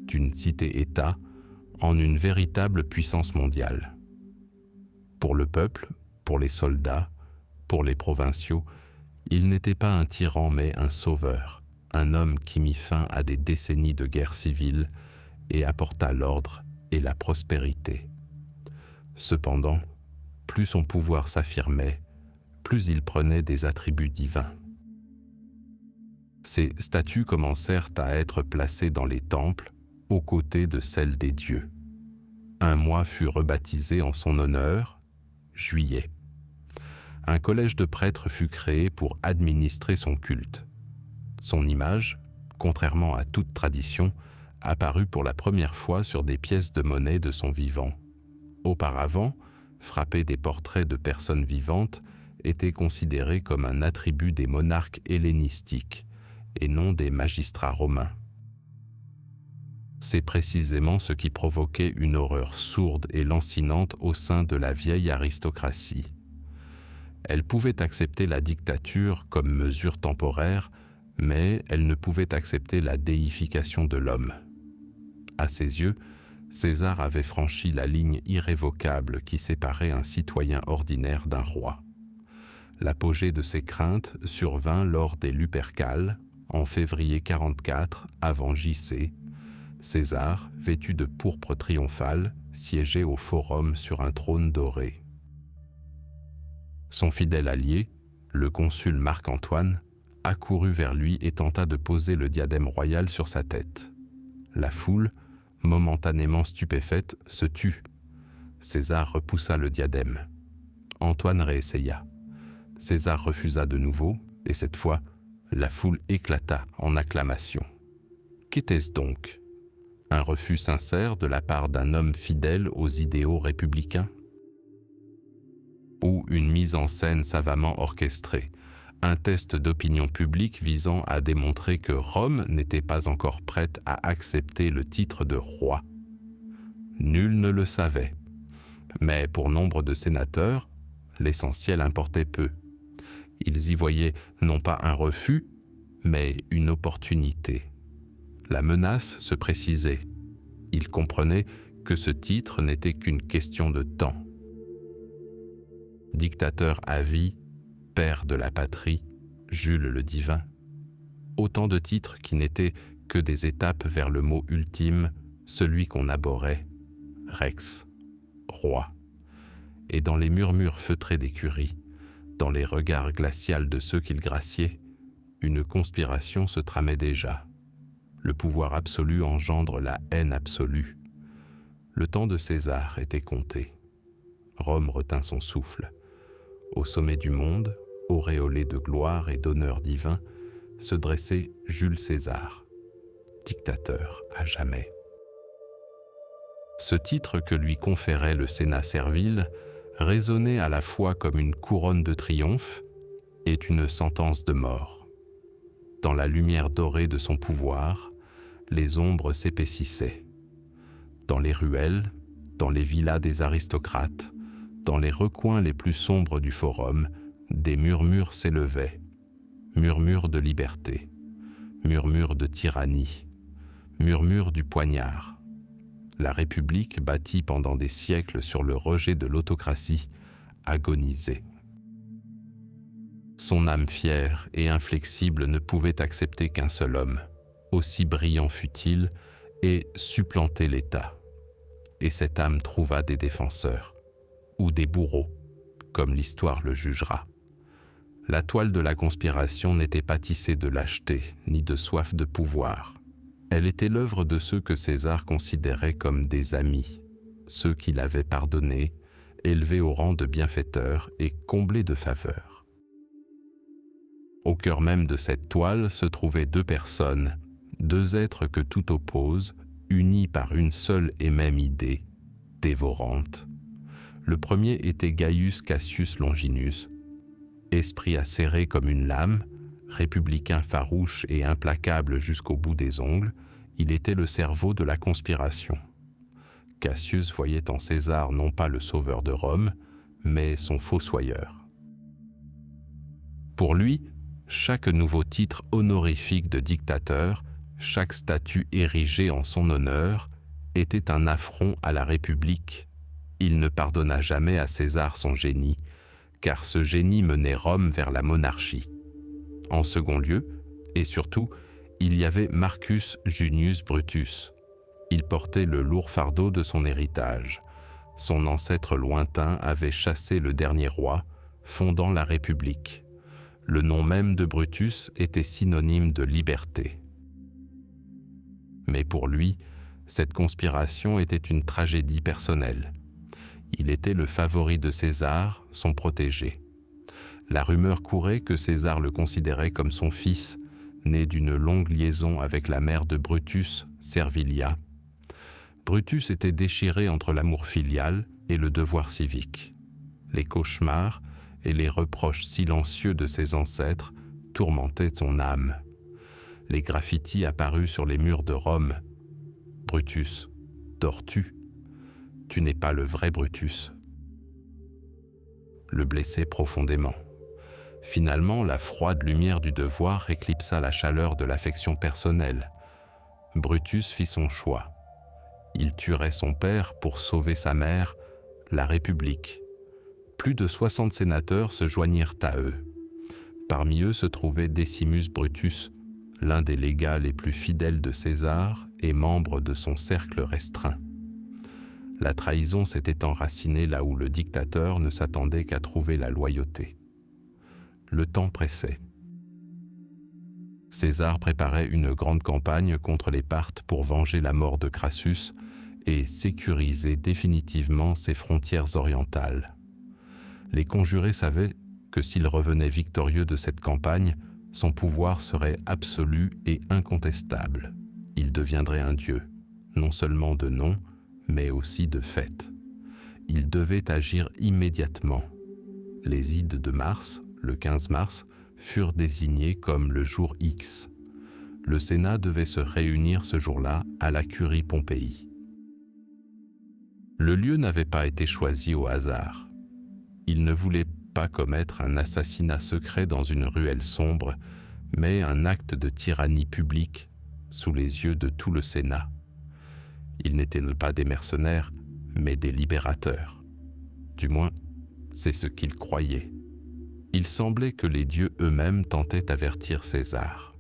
d'une cité-État, en une véritable puissance mondiale. Pour le peuple, pour les soldats, pour les provinciaux, il n'était pas un tyran mais un sauveur, un homme qui mit fin à des décennies de guerre civile et apporta l'ordre et la prospérité. Cependant, plus son pouvoir s'affirmait, plus il prenait des attributs divins. Ses statues commencèrent à être placées dans les temples, aux côtés de celles des dieux. Un mois fut rebaptisé en son honneur, Juillet. Un collège de prêtres fut créé pour administrer son culte. Son image, contrairement à toute tradition, apparut pour la première fois sur des pièces de monnaie de son vivant. Auparavant, frapper des portraits de personnes vivantes était considéré comme un attribut des monarques hellénistiques et non des magistrats romains. C'est précisément ce qui provoquait une horreur sourde et lancinante au sein de la vieille aristocratie. Elle pouvait accepter la dictature comme mesure temporaire, mais elle ne pouvait accepter la déification de l'homme. À ses yeux, César avait franchi la ligne irrévocable qui séparait un citoyen ordinaire d'un roi. L'apogée de ces craintes survint lors des Lupercales, en février 44 avant JC. César, vêtu de pourpre triomphale, siégeait au forum sur un trône doré. Son fidèle allié, le consul Marc-Antoine, accourut vers lui et tenta de poser le diadème royal sur sa tête. La foule, momentanément stupéfaite, se tut. César repoussa le diadème. Antoine réessaya. César refusa de nouveau, et cette fois, la foule éclata en acclamations. Qu'était-ce donc? Un refus sincère de la part d'un homme fidèle aux idéaux républicains? Ou une mise en scène savamment orchestrée, un test d'opinion publique visant à démontrer que Rome n'était pas encore prête à accepter le titre de roi? Nul ne le savait, mais pour nombre de sénateurs, l'essentiel importait peu. Ils y voyaient non pas un refus, mais une opportunité. La menace se précisait. Ils comprenaient que ce titre n'était qu'une question de temps. Dictateur à vie, père de la patrie, Jules le Divin, autant de titres qui n'étaient que des étapes vers le mot ultime, celui qu'on abhorrait, Rex, roi. Et dans les murmures feutrés d'écurie, dans les regards glaciaux de ceux qu'ils graciaient, une conspiration se tramait déjà. Le pouvoir absolu engendre la haine absolue. Le temps de César était compté. Rome retint son souffle. Au sommet du monde, auréolé de gloire et d'honneur divin, se dressait Jules César, dictateur à jamais. Ce titre que lui conférait le Sénat servile résonnait à la fois comme une couronne de triomphe et une sentence de mort. Dans la lumière dorée de son pouvoir, les ombres s'épaississaient. Dans les ruelles, dans les villas des aristocrates, dans les recoins les plus sombres du forum, des murmures s'élevaient. Murmures de liberté, murmures de tyrannie, murmures du poignard. La République, bâtie pendant des siècles sur le rejet de l'autocratie, agonisait. Son âme fière et inflexible ne pouvait accepter qu'un seul homme, aussi brillant fût-il, et supplanter l'État. Et cette âme trouva des défenseurs, ou des bourreaux, comme l'histoire le jugera. La toile de la conspiration n'était pas tissée de lâcheté ni de soif de pouvoir. Elle était l'œuvre de ceux que César considérait comme des amis, ceux qu'il avait pardonnés, élevés au rang de bienfaiteurs et comblés de faveurs. Au cœur même de cette toile se trouvaient deux personnes, deux êtres que tout oppose, unis par une seule et même idée, dévorante. Le premier était Gaius Cassius Longinus, esprit acéré comme une lame, républicain farouche et implacable jusqu'au bout des ongles, il était le cerveau de la conspiration. Cassius voyait en César non pas le sauveur de Rome, mais son fossoyeur. Pour lui, chaque nouveau titre honorifique de dictateur, chaque statue érigée en son honneur, était un affront à la République. Il ne pardonna jamais à César son génie, car ce génie menait Rome vers la monarchie. En second lieu, et surtout, il y avait Marcus Junius Brutus. Il portait le lourd fardeau de son héritage. Son ancêtre lointain avait chassé le dernier roi, fondant la République. Le nom même de Brutus était synonyme de liberté. Mais pour lui, cette conspiration était une tragédie personnelle. Il était le favori de César, son protégé. La rumeur courait que César le considérait comme son fils, né d'une longue liaison avec la mère de Brutus, Servilia. Brutus était déchiré entre l'amour filial, et le devoir civique. Les cauchemars et les reproches silencieux de ses ancêtres tourmentaient son âme. Les graffitis apparus sur les murs de Rome. Brutus, dors-tu? Tu n'es pas le vrai Brutus. Le blessait profondément. Finalement, la froide lumière du devoir éclipsa la chaleur de l'affection personnelle. Brutus fit son choix. Il tuerait son père pour sauver sa mère, la République. Plus de 60 sénateurs se joignirent à eux. Parmi eux se trouvait Decimus Brutus, l'un des légats les plus fidèles de César et membre de son cercle restreint. La trahison s'était enracinée là où le dictateur ne s'attendait qu'à trouver la loyauté. Le temps pressait. César préparait une grande campagne contre les Parthes pour venger la mort de Crassus et sécuriser définitivement ses frontières orientales. Les conjurés savaient que s'il revenait victorieux de cette campagne, son pouvoir serait absolu et incontestable. Il deviendrait un dieu, non seulement de nom, mais aussi de fait. Il devait agir immédiatement. Les ides de mars, le 15 mars, furent désignés comme le jour X. Le Sénat devait se réunir ce jour-là à la Curie Pompéi. Le lieu n'avait pas été choisi au hasard. Il ne voulait pas commettre un assassinat secret dans une ruelle sombre, mais un acte de tyrannie publique sous les yeux de tout le Sénat. Ils n'étaient pas des mercenaires, mais des libérateurs. Du moins, c'est ce qu'ils croyaient. Il semblait que les dieux eux-mêmes tentaient d'avertir César.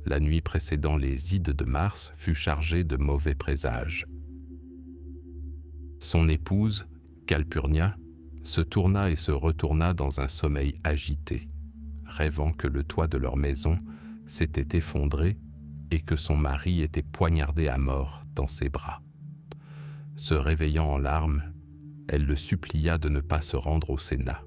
La nuit précédant les ides de mars fut chargée de mauvais présages. Son épouse, Calpurnia, se tourna et se retourna dans un sommeil agité, rêvant que le toit de leur maison s'était effondré et que son mari était poignardé à mort dans ses bras. Se réveillant en larmes, elle le supplia de ne pas se rendre au Sénat.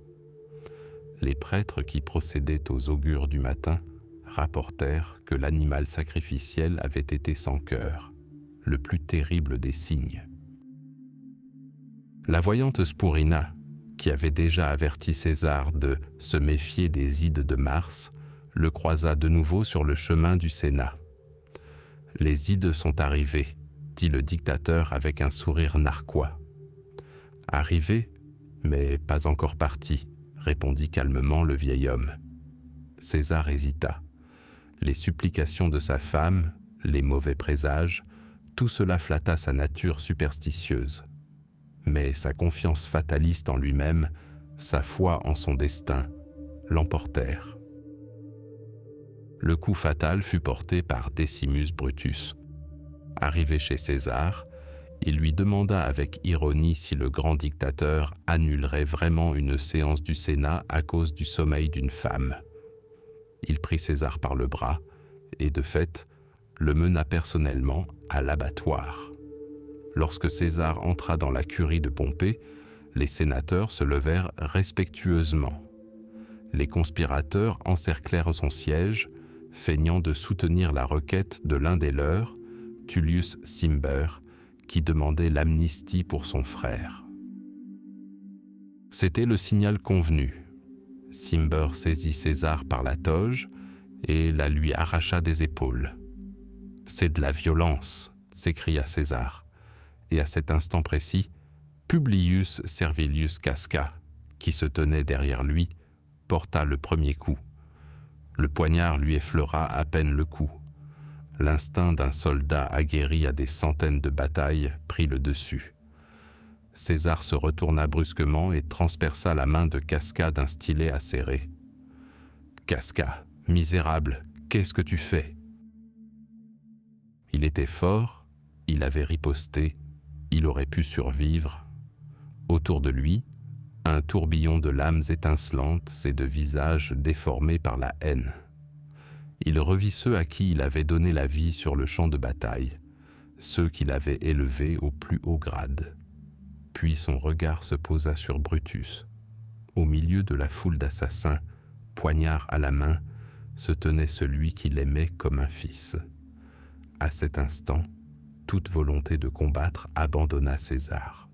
Les prêtres qui procédaient aux augures du matin rapportèrent que l'animal sacrificiel avait été sans cœur, le plus terrible des signes. La voyante Spurina, qui avait déjà averti César de se méfier des ides de mars, le croisa de nouveau sur le chemin du Sénat. « Les ides sont arrivées », dit le dictateur avec un sourire narquois. « Arrivées, mais pas encore parties », répondit calmement le vieil homme. César hésita. Les supplications de sa femme, les mauvais présages, tout cela flatta sa nature superstitieuse. Mais sa confiance fataliste en lui-même, sa foi en son destin, l'emportèrent. Le coup fatal fut porté par Decimus Brutus. Arrivé chez César, il lui demanda avec ironie si le grand dictateur annulerait vraiment une séance du Sénat à cause du sommeil d'une femme. Il prit César par le bras et, de fait, le mena personnellement à l'abattoir. Lorsque César entra dans la curie de Pompée, les sénateurs se levèrent respectueusement. Les conspirateurs encerclèrent son siège, feignant de soutenir la requête de l'un des leurs, Tullius Cimber, qui demandait l'amnistie pour son frère. C'était le signal convenu. Cimber saisit César par la toge et la lui arracha des épaules. « C'est de la violence !» s'écria César. Et à cet instant précis, Publius Servilius Casca, qui se tenait derrière lui, porta le premier coup. Le poignard lui effleura à peine le cou. L'instinct d'un soldat aguerri à des centaines de batailles prit le dessus. César se retourna brusquement et transperça la main de Casca d'un stylet acéré. « Casca, misérable, qu'est-ce que tu fais ?» Il était fort, il avait riposté, il aurait pu survivre. Autour de lui, un tourbillon de lames étincelantes et de visages déformés par la haine. Il revit ceux à qui il avait donné la vie sur le champ de bataille, ceux qu'il avait élevés au plus haut grade. Puis son regard se posa sur Brutus. Au milieu de la foule d'assassins, poignard à la main, se tenait celui qu'il aimait comme un fils. À cet instant, toute volonté de combattre abandonna César.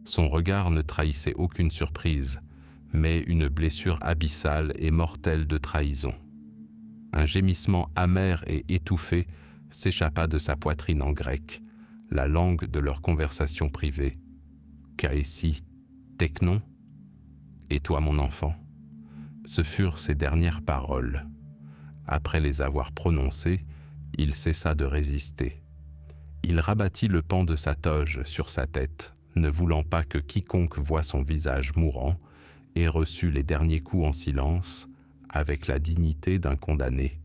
Son regard ne trahissait aucune surprise, mais une blessure abyssale et mortelle de trahison. Un gémissement amer et étouffé s'échappa de sa poitrine en grec, la langue de leur conversation privée. Caessi, Teknon, et toi mon enfant. Ce furent ses dernières paroles. Après les avoir prononcées, il cessa de résister. Il rabattit le pan de sa toge sur sa tête, ne voulant pas que quiconque voie son visage mourant, et reçut les derniers coups en silence, avec la dignité d'un condamné.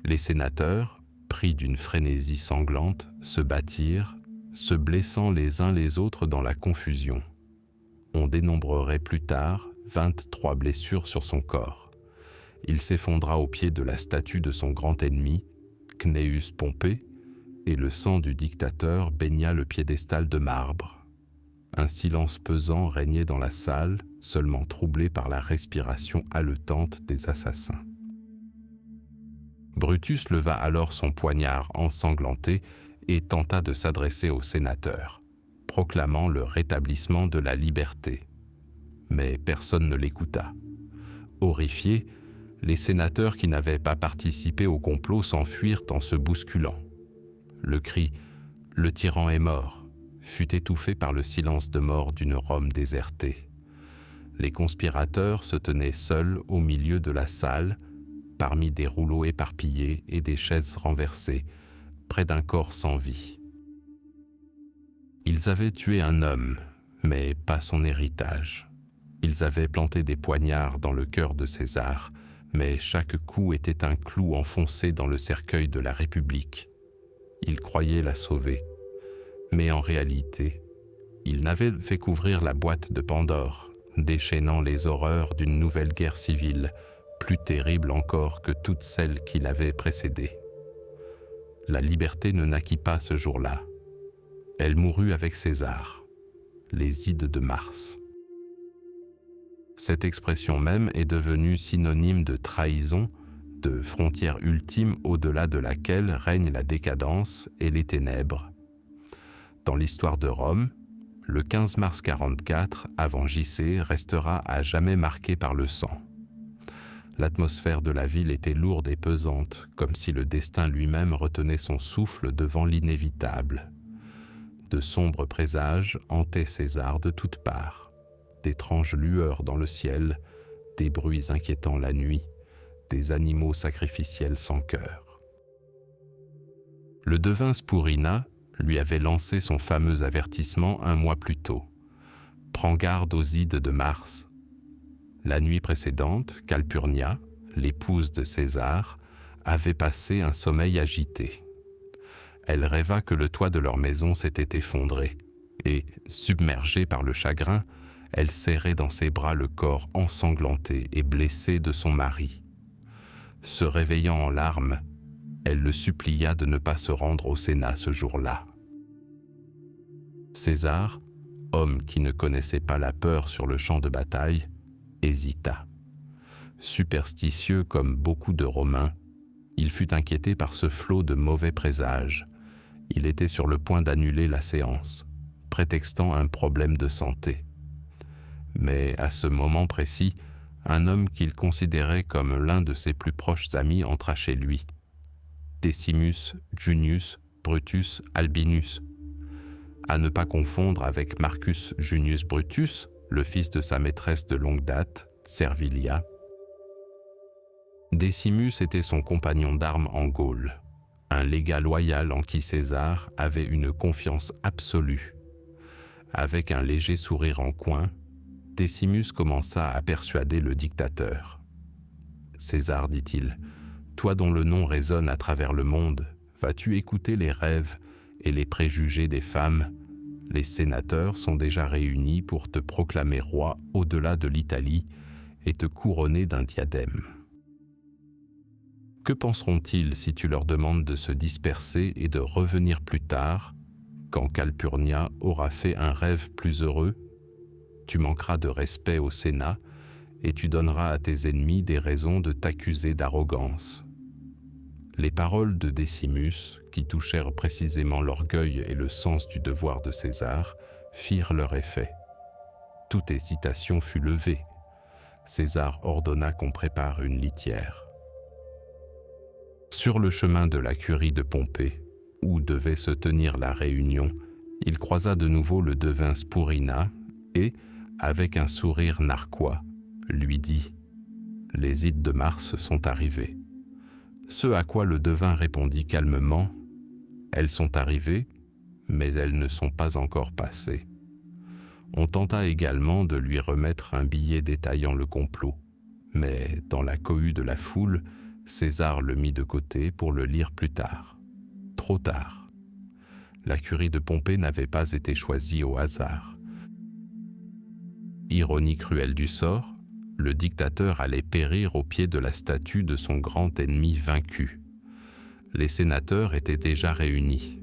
Les sénateurs, pris d'une frénésie sanglante, se battirent, se blessant les uns les autres dans la confusion. On dénombrerait plus tard 23 blessures sur son corps. Il s'effondra au pied de la statue de son grand ennemi, Cnéus Pompée, et le sang du dictateur baigna le piédestal de marbre. Un silence pesant régnait dans la salle, seulement troublé par la respiration haletante des assassins. Brutus leva alors son poignard ensanglanté et tenta de s'adresser aux sénateurs, proclamant le rétablissement de la liberté. Mais personne ne l'écouta. Horrifiés, les sénateurs qui n'avaient pas participé au complot s'enfuirent en se bousculant. Le cri « Le tyran est mort » fut étouffé par le silence de mort d'une Rome désertée. Les conspirateurs se tenaient seuls au milieu de la salle, parmi des rouleaux éparpillés et des chaises renversées, près d'un corps sans vie. Ils avaient tué un homme, mais pas son héritage. Ils avaient planté des poignards dans le cœur de César, mais chaque coup était un clou enfoncé dans le cercueil de la République. Ils croyaient la sauver, mais en réalité, ils n'avaient fait qu'ouvrir la boîte de Pandore, déchaînant les horreurs d'une nouvelle guerre civile, plus terrible encore que toutes celles qui l'avaient précédée. La liberté ne naquit pas ce jour-là. Elle mourut avec César, les Ides de Mars. Cette expression même est devenue synonyme de trahison, de frontière ultime au-delà de laquelle règne la décadence et les ténèbres. Dans l'histoire de Rome, le 15 mars 44 avant JC restera à jamais marqué par le sang. L'atmosphère de la ville était lourde et pesante, comme si le destin lui-même retenait son souffle devant l'inévitable. De sombres présages hantaient César de toutes parts. D'étranges lueurs dans le ciel, des bruits inquiétants la nuit, des animaux sacrificiels sans cœur. Le devin Spourina lui avait lancé son fameux avertissement un mois plus tôt. « Prends garde aux Ides de Mars ». La nuit précédente, Calpurnia, l'épouse de César, avait passé un sommeil agité. Elle rêva que le toit de leur maison s'était effondré et, submergée par le chagrin, elle serrait dans ses bras le corps ensanglanté et blessé de son mari. Se réveillant en larmes, elle le supplia de ne pas se rendre au Sénat ce jour-là. César, homme qui ne connaissait pas la peur sur le champ de bataille, hésita. Superstitieux comme beaucoup de Romains, il fut inquiété par ce flot de mauvais présages. Il était sur le point d'annuler la séance, prétextant un problème de santé. Mais à ce moment précis, un homme qu'il considérait comme l'un de ses plus proches amis entra chez lui. Decimus Junius Brutus Albinus, à ne pas confondre avec Marcus Junius Brutus, le fils de sa maîtresse de longue date, Servilia. Decimus était son compagnon d'armes en Gaule, un légat loyal en qui César avait une confiance absolue. Avec un léger sourire en coin, Decimus commença à persuader le dictateur. « César, dit-il, toi dont le nom résonne à travers le monde, vas-tu écouter les rêves et les préjugés des femmes? Les sénateurs sont déjà réunis pour te proclamer roi au-delà de l'Italie et te couronner d'un diadème. Que penseront-ils si tu leur demandes de se disperser et de revenir plus tard, quand Calpurnia aura fait un rêve plus heureux? Tu manqueras de respect au Sénat et tu donneras à tes ennemis des raisons de t'accuser d'arrogance. » Les paroles de Decimus, qui touchèrent précisément l'orgueil et le sens du devoir de César, firent leur effet. Toute hésitation fut levée. César ordonna qu'on prépare une litière. Sur le chemin de la curie de Pompée, où devait se tenir la réunion, il croisa de nouveau le devin Spourina et, avec un sourire narquois, lui dit « Les ides de Mars sont arrivées ». Ce à quoi le devin répondit calmement « Elles sont arrivées, mais elles ne sont pas encore passées ». On tenta également de lui remettre un billet détaillant le complot, mais dans la cohue de la foule, César le mit de côté pour le lire plus tard. Trop tard. La curie de Pompée n'avait pas été choisie au hasard. Ironie cruelle du sort, le dictateur allait périr au pied de la statue de son grand ennemi vaincu. Les sénateurs étaient déjà réunis.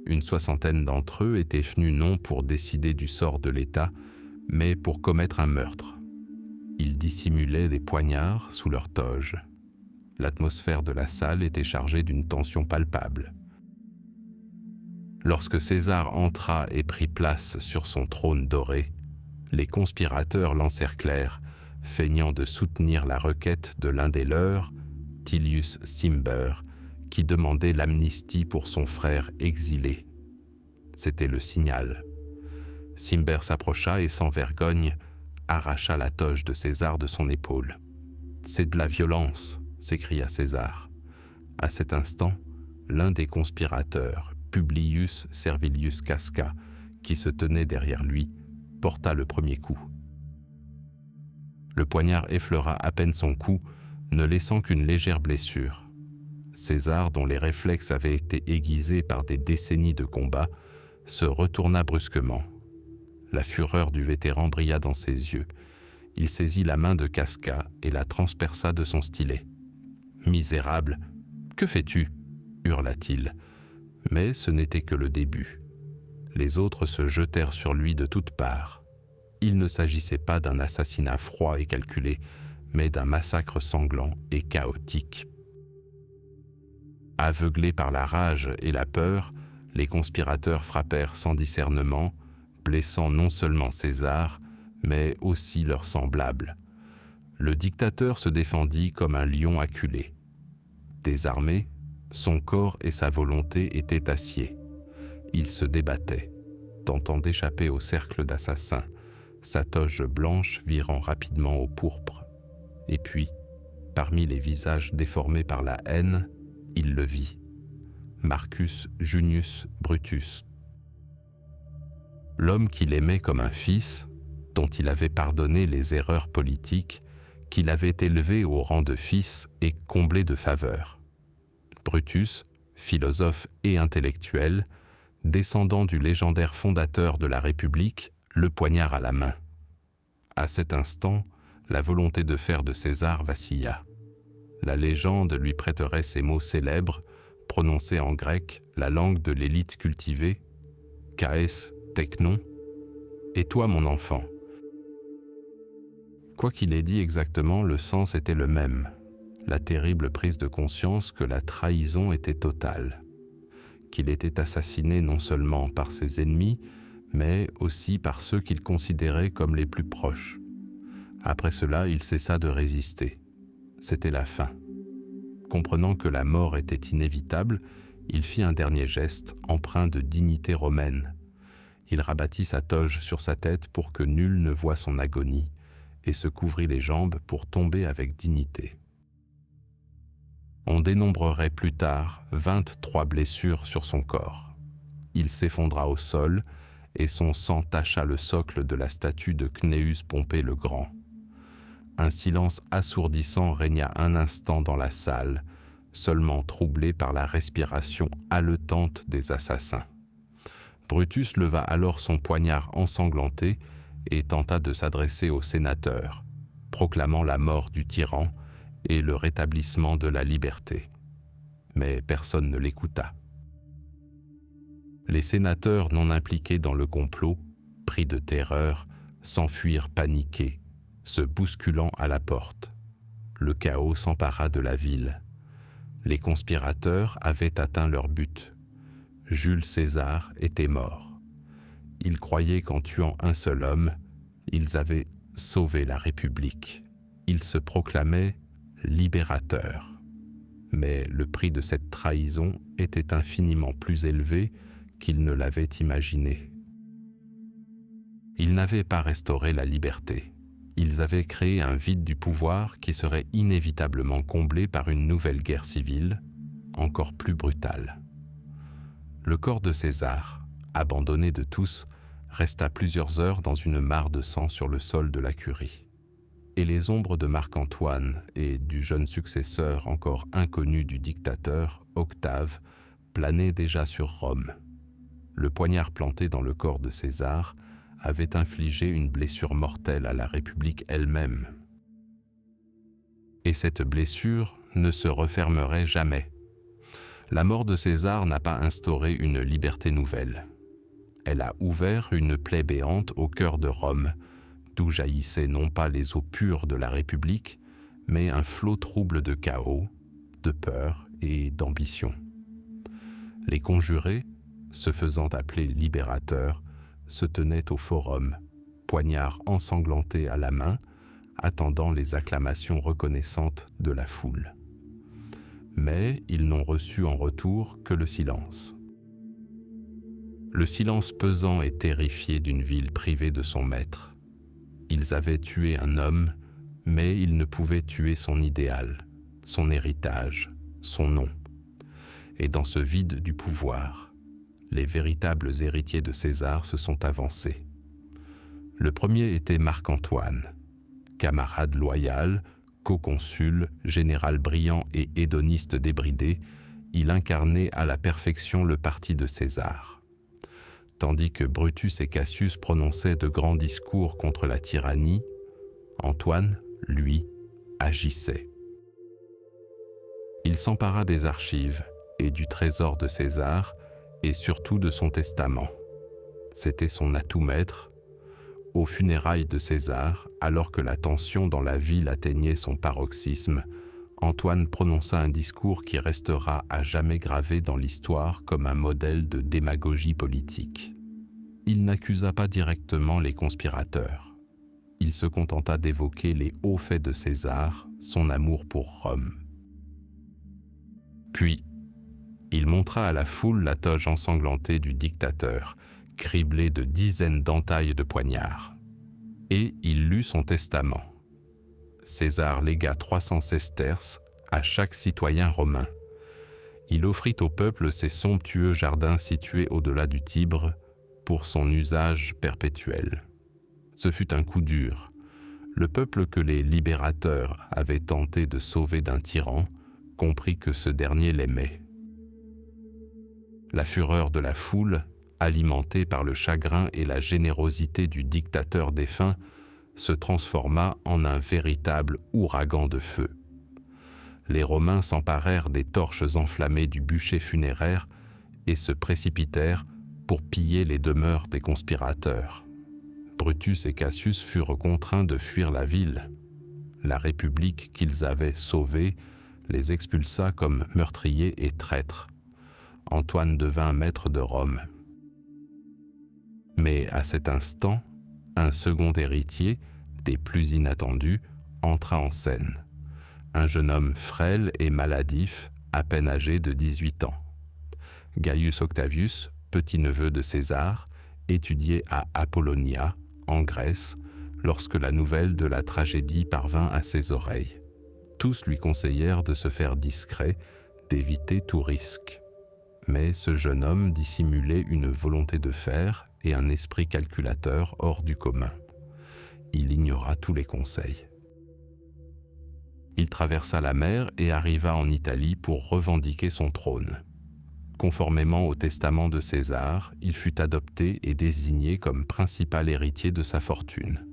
Une soixantaine d'entre eux étaient venus non pour décider du sort de l'État, mais pour commettre un meurtre. Ils dissimulaient des poignards sous leur toge. L'atmosphère de la salle était chargée d'une tension palpable. Lorsque César entra et prit place sur son trône doré, les conspirateurs l'encerclèrent, feignant de soutenir la requête de l'un des leurs, Tillius Cimber, qui demandait l'amnistie pour son frère exilé. C'était le signal. Cimber s'approcha et sans vergogne, arracha la toge de César de son épaule. « C'est de la violence !» s'écria César. À cet instant, l'un des conspirateurs, Publius Servilius Casca, qui se tenait derrière lui, porta le premier coup. Le poignard effleura à peine son cou, ne laissant qu'une légère blessure. César, dont les réflexes avaient été aiguisés par des décennies de combat, se retourna brusquement. La fureur du vétéran brilla dans ses yeux. Il saisit la main de Casca et la transperça de son stylet. « Misérable, que fais-tu » hurla-t-il. Mais ce n'était que le début. Les autres se jetèrent sur lui de toutes parts. Il ne s'agissait pas d'un assassinat froid et calculé, mais d'un massacre sanglant et chaotique. Aveuglés par la rage et la peur, les conspirateurs frappèrent sans discernement, blessant non seulement César, mais aussi leurs semblables. Le dictateur se défendit comme un lion acculé. Désarmé, son corps et sa volonté étaient acier. Il se débattait, tentant d'échapper au cercle d'assassins, sa toge blanche virant rapidement au pourpre. Et puis, parmi les visages déformés par la haine, il le vit. Marcus Junius Brutus. L'homme qu'il aimait comme un fils, dont il avait pardonné les erreurs politiques, qu'il avait élevé au rang de fils et comblé de faveurs. Brutus, philosophe et intellectuel, descendant du légendaire fondateur de la République, le poignard à la main. À cet instant, la volonté de faire de César vacilla. La légende lui prêterait ces mots célèbres, prononcés en grec, la langue de l'élite cultivée, « Kaes teknon » « Et toi, mon enfant ?» Quoi qu'il ait dit exactement, le sens était le même, la terrible prise de conscience que la trahison était totale, qu'il était assassiné non seulement par ses ennemis, mais aussi par ceux qu'il considérait comme les plus proches. Après cela, il cessa de résister. C'était la fin. Comprenant que la mort était inévitable, il fit un dernier geste empreint de dignité romaine. Il rabattit sa toge sur sa tête pour que nul ne voie son agonie et se couvrit les jambes pour tomber avec dignité. On dénombrerait plus tard 23 blessures sur son corps. Il s'effondra au sol et son sang tacha le socle de la statue de Cnéus Pompée le Grand. Un silence assourdissant régna un instant dans la salle, seulement troublé par la respiration haletante des assassins. Brutus leva alors son poignard ensanglanté et tenta de s'adresser aux sénateurs, proclamant la mort du tyran et le rétablissement de la liberté. Mais personne ne l'écouta. Les sénateurs non impliqués dans le complot, pris de terreur, s'enfuirent paniqués, se bousculant à la porte. Le chaos s'empara de la ville. Les conspirateurs avaient atteint leur but. Jules César était mort. Ils croyaient qu'en tuant un seul homme, ils avaient sauvé la République. Ils se proclamaient libérateurs. Mais le prix de cette trahison était infiniment plus élevé qu'ils ne l'avaient imaginé. Ils n'avaient pas restauré la liberté. Ils avaient créé un vide du pouvoir qui serait inévitablement comblé par une nouvelle guerre civile, encore plus brutale. Le corps de César, abandonné de tous, resta plusieurs heures dans une mare de sang sur le sol de la Curie. Et les ombres de Marc-Antoine et du jeune successeur encore inconnu du dictateur, Octave, planaient déjà sur Rome. Le poignard planté dans le corps de César avait infligé une blessure mortelle à la République elle-même. Et cette blessure ne se refermerait jamais. La mort de César n'a pas instauré une liberté nouvelle. Elle a ouvert une plaie béante au cœur de Rome, d'où jaillissaient non pas les eaux pures de la République, mais un flot trouble de chaos, de peur et d'ambition. Les conjurés, se faisant appeler libérateurs, se tenaient au forum, poignard ensanglanté à la main, attendant les acclamations reconnaissantes de la foule. Mais ils n'ont reçu en retour que le silence. Le silence pesant et terrifié d'une ville privée de son maître. Ils avaient tué un homme, mais ils ne pouvaient tuer son idéal, son héritage, son nom. Et dans ce vide du pouvoir, les véritables héritiers de César se sont avancés. Le premier était Marc-Antoine, camarade loyal, co-consul, général brillant et hédoniste débridé, il incarnait à la perfection le parti de César. Tandis que Brutus et Cassius prononçaient de grands discours contre la tyrannie, Antoine, lui, agissait. Il s'empara des archives et du trésor de César, et surtout de son testament. C'était son atout maître. Aux funérailles de César, alors que la tension dans la ville atteignait son paroxysme, Antoine prononça un discours qui restera à jamais gravé dans l'histoire comme un modèle de démagogie politique. Il n'accusa pas directement les conspirateurs. Il se contenta d'évoquer les hauts faits de César, son amour pour Rome. Puis, il montra à la foule la toge ensanglantée du dictateur, criblée de dizaines d'entailles de poignards. Et il lut son testament. César légua 300 sesterces à chaque citoyen romain. Il offrit au peuple ses somptueux jardins situés au-delà du Tibre pour son usage perpétuel. Ce fut un coup dur. Le peuple que les libérateurs avaient tenté de sauver d'un tyran comprit que ce dernier l'aimait. La fureur de la foule, alimentée par le chagrin et la générosité du dictateur défunt, se transforma en un véritable ouragan de feu. Les Romains s'emparèrent des torches enflammées du bûcher funéraire et se précipitèrent pour piller les demeures des conspirateurs. Brutus et Cassius furent contraints de fuir la ville. La République qu'ils avaient sauvée les expulsa comme meurtriers et traîtres. Antoine devint maître de Rome. Mais à cet instant, un second héritier, des plus inattendus, entra en scène. Un jeune homme frêle et maladif, à peine âgé de 18 ans. Gaius Octavius, petit-neveu de César, étudiait à Apollonia, en Grèce, lorsque la nouvelle de la tragédie parvint à ses oreilles. Tous lui conseillèrent de se faire discret, d'éviter tout risque. Mais ce jeune homme dissimulait une volonté de fer et un esprit calculateur hors du commun. Il ignora tous les conseils. Il traversa la mer et arriva en Italie pour revendiquer son trône. Conformément au testament de César, il fut adopté et désigné comme principal héritier de sa fortune.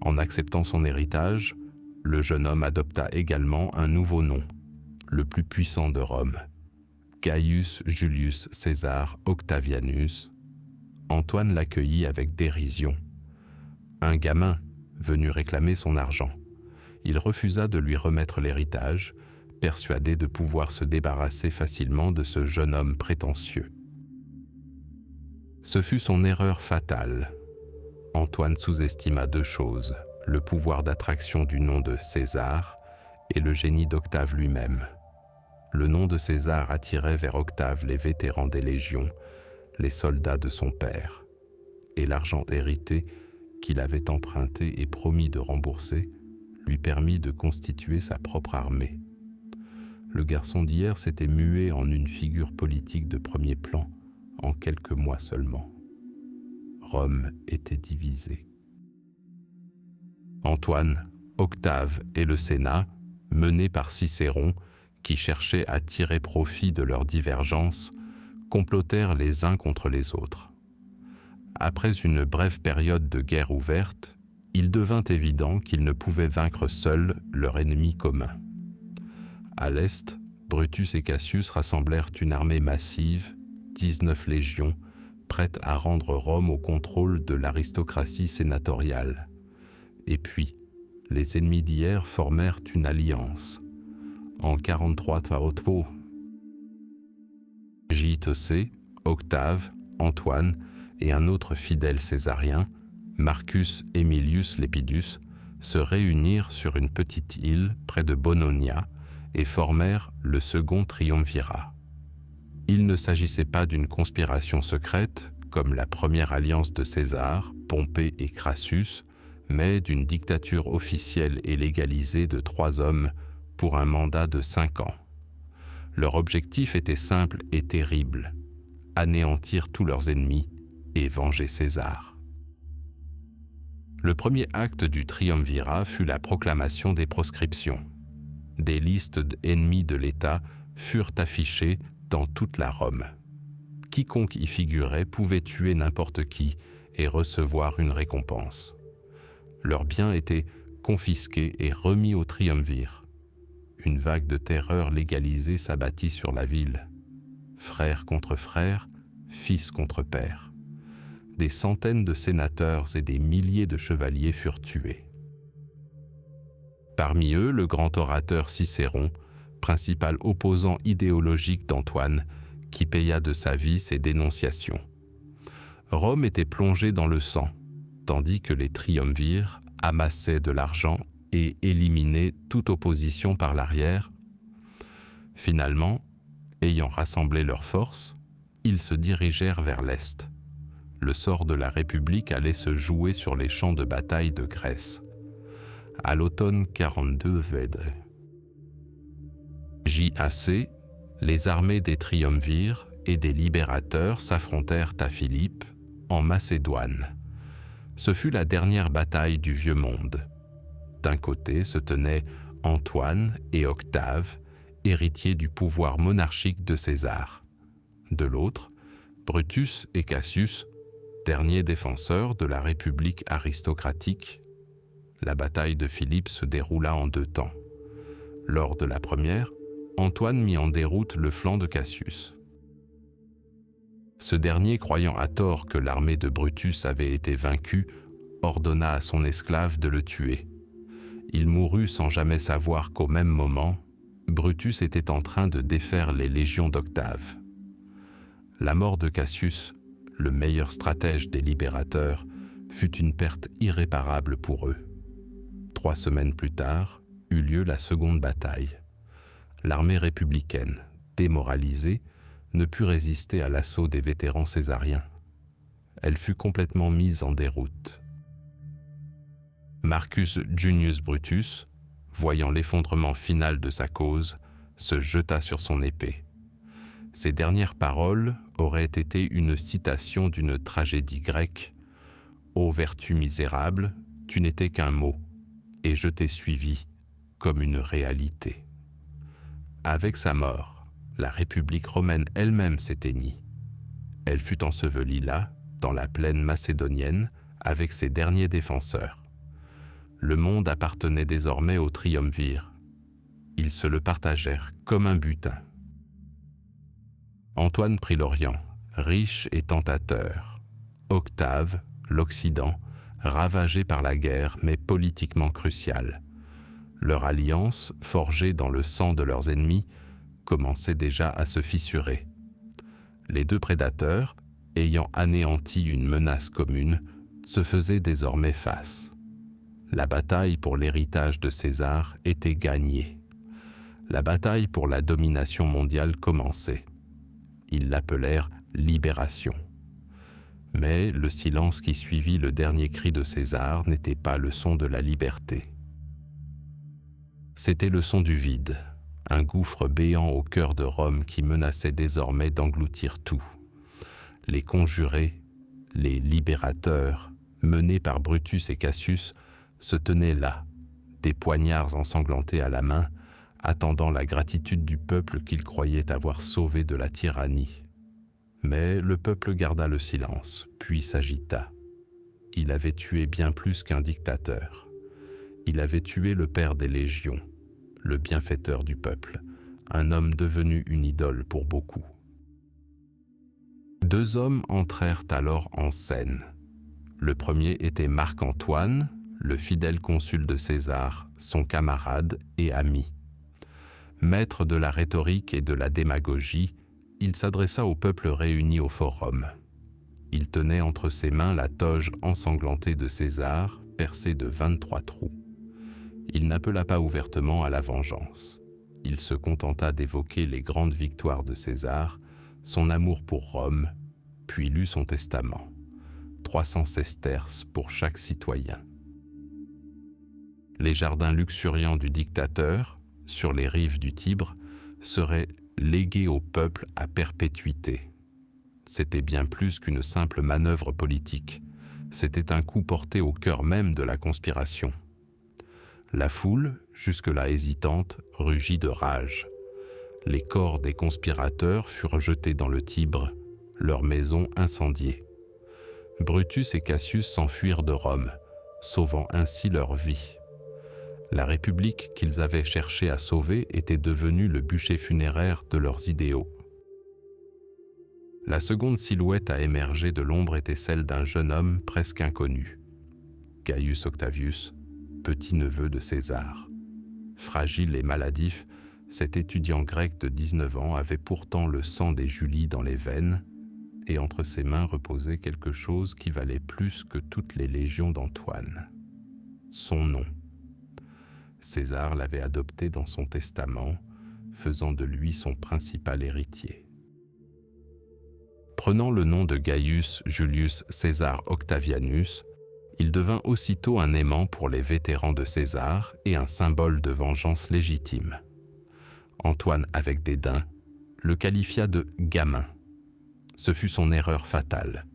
En acceptant son héritage, le jeune homme adopta également un nouveau nom, le plus puissant de Rome. Gaius Julius César Octavianus. Antoine l'accueillit avec dérision. Un gamin venu réclamer son argent. Il refusa de lui remettre l'héritage, persuadé de pouvoir se débarrasser facilement de ce jeune homme prétentieux. Ce fut son erreur fatale. Antoine sous-estima deux choses, le pouvoir d'attraction du nom de César et le génie d'Octave lui-même. Le nom de César attirait vers Octave les vétérans des légions, les soldats de son père, et l'argent hérité qu'il avait emprunté et promis de rembourser lui permit de constituer sa propre armée. Le garçon d'hier s'était mué en une figure politique de premier plan en quelques mois seulement. Rome était divisée. Antoine, Octave et le Sénat, menés par Cicéron, qui cherchaient à tirer profit de leurs divergences, complotèrent les uns contre les autres. Après une brève période de guerre ouverte, il devint évident qu'ils ne pouvaient vaincre seuls leur ennemi commun. À l'est, Brutus et Cassius rassemblèrent une armée massive, 19 légions, prêtes à rendre Rome au contrôle de l'aristocratie sénatoriale. Et puis, les ennemis d'hier formèrent une alliance. En 43 Taupo, J.T.C., Octave, Antoine et un autre fidèle césarien, Marcus Aemilius Lepidus, se réunirent sur une petite île près de Bononia et formèrent le second triumvirat. Il ne s'agissait pas d'une conspiration secrète, comme la première alliance de César, Pompée et Crassus, mais d'une dictature officielle et légalisée de 3 hommes pour un mandat de 5 ans. Leur objectif était simple et terrible, anéantir tous leurs ennemis et venger César. Le premier acte du triumvirat fut la proclamation des proscriptions. Des listes d'ennemis de l'État furent affichées dans toute la Rome. Quiconque y figurait pouvait tuer n'importe qui et recevoir une récompense. Leurs biens étaient confisqués et remis au triumvir. Une vague de terreur légalisée s'abattit sur la ville. Frères contre frères, fils contre père. Des centaines de sénateurs et des milliers de chevaliers furent tués. Parmi eux, le grand orateur Cicéron, principal opposant idéologique d'Antoine, qui paya de sa vie ses dénonciations. Rome était plongée dans le sang, tandis que les triumvirs amassaient de l'argent et éliminaient toute opposition par l'arrière. Finalement, ayant rassemblé leurs forces, ils se dirigèrent vers l'Est. Le sort de la République allait se jouer sur les champs de bataille de Grèce. À l'automne 42 Védre. J.A.C., les armées des triumvirs et des libérateurs s'affrontèrent à Philippe, en Macédoine. Ce fut la dernière bataille du Vieux Monde. D'un côté se tenaient Antoine et Octave, héritiers du pouvoir monarchique de César. De l'autre, Brutus et Cassius, derniers défenseurs de la République aristocratique. La bataille de Philippe se déroula en 2 temps. Lors de la première, Antoine mit en déroute le flanc de Cassius. Ce dernier, croyant à tort que l'armée de Brutus avait été vaincue, ordonna à son esclave de le tuer. Il mourut sans jamais savoir qu'au même moment, Brutus était en train de défaire les légions d'Octave. La mort de Cassius, le meilleur stratège des libérateurs, fut une perte irréparable pour eux. 3 semaines plus tard, eut lieu la seconde bataille. L'armée républicaine, démoralisée, ne put résister à l'assaut des vétérans césariens. Elle fut complètement mise en déroute. Marcus Junius Brutus, voyant l'effondrement final de sa cause, se jeta sur son épée. Ses dernières paroles auraient été une citation d'une tragédie grecque. « Ô vertu misérable, tu n'étais qu'un mot, et je t'ai suivi comme une réalité. » Avec sa mort, la République romaine elle-même s'éteignit. Elle fut ensevelie là, dans la plaine macédonienne, avec ses derniers défenseurs. Le monde appartenait désormais aux triumvirs. Ils se le partagèrent comme un butin. Antoine prit l'Orient, riche et tentateur. Octave, l'Occident, ravagé par la guerre mais politiquement crucial. Leur alliance, forgée dans le sang de leurs ennemis, commençait déjà à se fissurer. Les 2 prédateurs, ayant anéanti une menace commune, se faisaient désormais face. La bataille pour l'héritage de César était gagnée. La bataille pour la domination mondiale commençait. Ils l'appelèrent « libération ». Mais le silence qui suivit le dernier cri de César n'était pas le son de la liberté. C'était le son du vide, un gouffre béant au cœur de Rome qui menaçait désormais d'engloutir tout. Les conjurés, les libérateurs, menés par Brutus et Cassius, se tenaient là, des poignards ensanglantés à la main, attendant la gratitude du peuple qu'ils croyaient avoir sauvé de la tyrannie. Mais le peuple garda le silence, puis s'agita. Il avait tué bien plus qu'un dictateur. Il avait tué le père des légions, le bienfaiteur du peuple, un homme devenu une idole pour beaucoup. Deux hommes entrèrent alors en scène. Le premier était Marc-Antoine, le fidèle consul de César, son camarade et ami. Maître de la rhétorique et de la démagogie, il s'adressa au peuple réuni au forum. Il tenait entre ses mains la toge ensanglantée de César, percée de 23 trous. Il n'appela pas ouvertement à la vengeance. Il se contenta d'évoquer les grandes victoires de César, son amour pour Rome, puis lut son testament. 300 sesterces pour chaque citoyen. Les jardins luxuriants du dictateur, sur les rives du Tibre, seraient légués au peuple à perpétuité. C'était bien plus qu'une simple manœuvre politique. C'était un coup porté au cœur même de la conspiration. La foule, jusque-là hésitante, rugit de rage. Les corps des conspirateurs furent jetés dans le Tibre, leurs maisons incendiées. Brutus et Cassius s'enfuirent de Rome, sauvant ainsi leur vie. La République qu'ils avaient cherché à sauver était devenue le bûcher funéraire de leurs idéaux. La seconde silhouette à émerger de l'ombre était celle d'un jeune homme presque inconnu. Gaius Octavius, petit-neveu de César. Fragile et maladif, cet étudiant grec de 19 ans avait pourtant le sang des Julies dans les veines, et entre ses mains reposait quelque chose qui valait plus que toutes les légions d'Antoine. Son nom. César l'avait adopté dans son testament, faisant de lui son principal héritier. Prenant le nom de Gaius Julius César Octavianus, il devint aussitôt un aimant pour les vétérans de César et un symbole de vengeance légitime. Antoine, avec dédain, le qualifia de « gamin ». Ce fut son erreur fatale.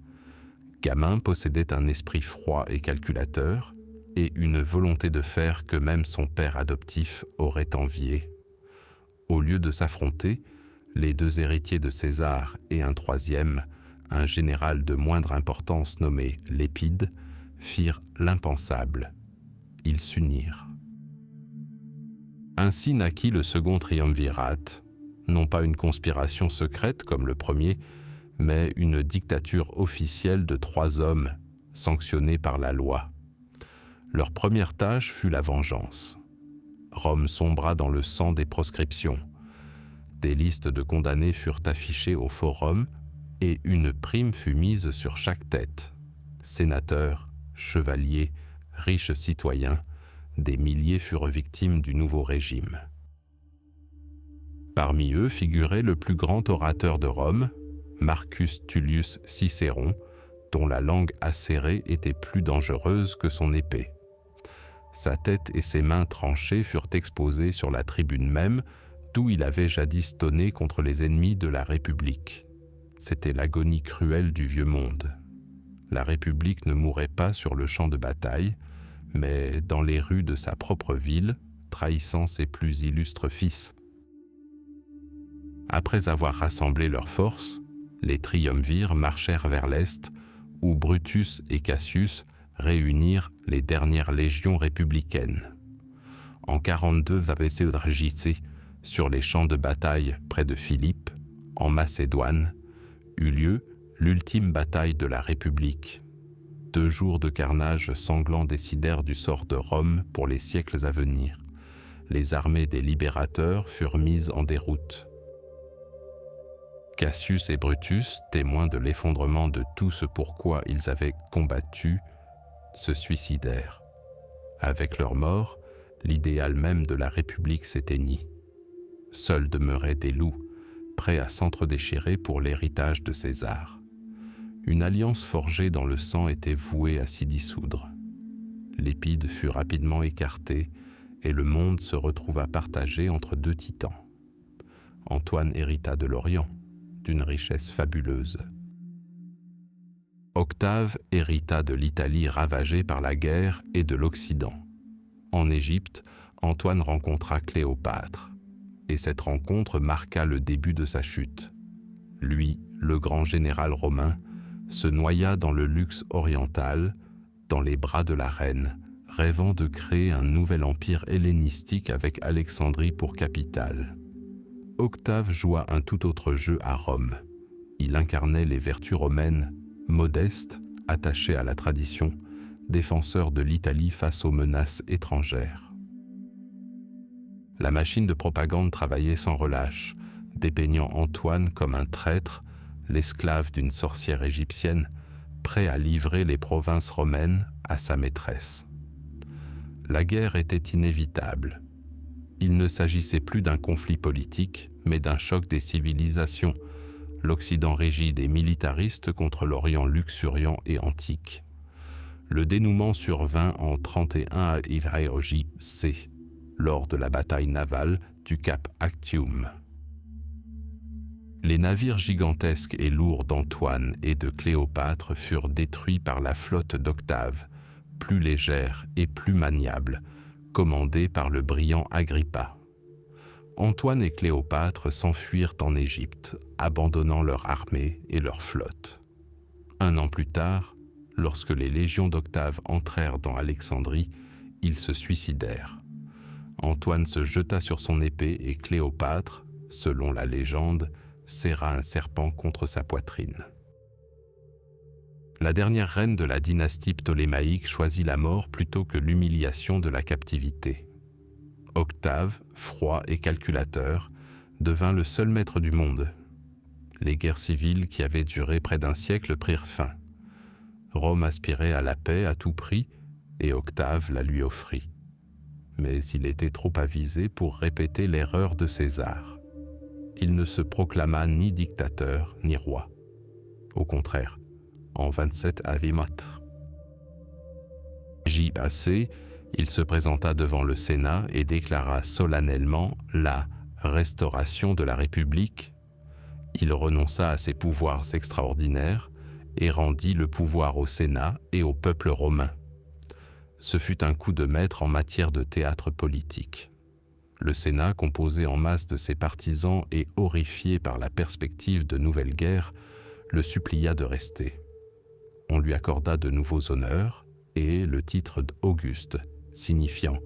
Gamin possédait un esprit froid et calculateur, et une volonté de faire que même son père adoptif aurait envié. Au lieu de s'affronter, les deux héritiers de César et un troisième, un général de moindre importance nommé Lépide, firent l'impensable. Ils s'unirent. Ainsi naquit le second triumvirat, non pas une conspiration secrète comme le premier, mais une dictature officielle de 3 hommes, sanctionnée par la loi. Leur première tâche fut la vengeance. Rome sombra dans le sang des proscriptions. Des listes de condamnés furent affichées au forum et une prime fut mise sur chaque tête. Sénateurs, chevaliers, riches citoyens, des milliers furent victimes du nouveau régime. Parmi eux figurait le plus grand orateur de Rome, Marcus Tullius Cicéron, dont la langue acérée était plus dangereuse que son épée. Sa tête et ses mains tranchées furent exposées sur la tribune même, d'où il avait jadis tonné contre les ennemis de la République. C'était l'agonie cruelle du vieux monde. La République ne mourait pas sur le champ de bataille, mais dans les rues de sa propre ville, trahissant ses plus illustres fils. Après avoir rassemblé leurs forces, les triumvirs marchèrent vers l'est, où Brutus et Cassius réunirent les dernières légions républicaines. En 42 Vapéséodragice, sur les champs de bataille près de Philippe, en Macédoine, eut lieu l'ultime bataille de la République. 2 jours de carnage sanglant décidèrent du sort de Rome pour les siècles à venir. Les armées des libérateurs furent mises en déroute. Cassius et Brutus, témoins de l'effondrement de tout ce pourquoi ils avaient combattu, se suicidèrent. Avec leur mort, l'idéal même de la République s'éteignit. Seuls demeuraient des loups, prêts à s'entre-déchirer pour l'héritage de César. Une alliance forgée dans le sang était vouée à s'y dissoudre. L'Épide fut rapidement écarté et le monde se retrouva partagé entre deux titans. Antoine hérita de l'Orient, d'une richesse fabuleuse. Octave hérita de l'Italie ravagée par la guerre et de l'Occident. En Égypte, Antoine rencontra Cléopâtre, et cette rencontre marqua le début de sa chute. Lui, le grand général romain, se noya dans le luxe oriental, dans les bras de la reine, rêvant de créer un nouvel empire hellénistique avec Alexandrie pour capitale. Octave joua un tout autre jeu à Rome. Il incarnait les vertus romaines, modeste, attaché à la tradition, défenseur de l'Italie face aux menaces étrangères. La machine de propagande travaillait sans relâche, dépeignant Antoine comme un traître, l'esclave d'une sorcière égyptienne, prêt à livrer les provinces romaines à sa maîtresse. La guerre était inévitable. Il ne s'agissait plus d'un conflit politique, mais d'un choc des civilisations, l'Occident rigide et militariste contre l'Orient luxuriant et antique. Le dénouement survint en 31 à J.C., lors de la bataille navale du cap Actium. Les navires gigantesques et lourds d'Antoine et de Cléopâtre furent détruits par la flotte d'Octave, plus légère et plus maniable, commandée par le brillant Agrippa. Antoine et Cléopâtre s'enfuirent en Égypte, abandonnant leur armée et leur flotte. 1 an plus tard, lorsque les légions d'Octave entrèrent dans Alexandrie, ils se suicidèrent. Antoine se jeta sur son épée et Cléopâtre, selon la légende, serra un serpent contre sa poitrine. La dernière reine de la dynastie ptolémaïque choisit la mort plutôt que l'humiliation de la captivité. Octave, froid et calculateur, devint le seul maître du monde. Les guerres civiles qui avaient duré près d'un siècle prirent fin. Rome aspirait à la paix à tout prix et Octave la lui offrit. Mais il était trop avisé pour répéter l'erreur de César. Il ne se proclama ni dictateur ni roi. Au contraire, en 27 Avimatre. J.A.C., il se présenta devant le Sénat et déclara solennellement la restauration de la République. Il renonça à ses pouvoirs extraordinaires et rendit le pouvoir au Sénat et au peuple romain. Ce fut un coup de maître en matière de théâtre politique. Le Sénat, composé en masse de ses partisans et horrifié par la perspective de nouvelles guerres, le supplia de rester. On lui accorda de nouveaux honneurs et le titre d'Auguste, signifiant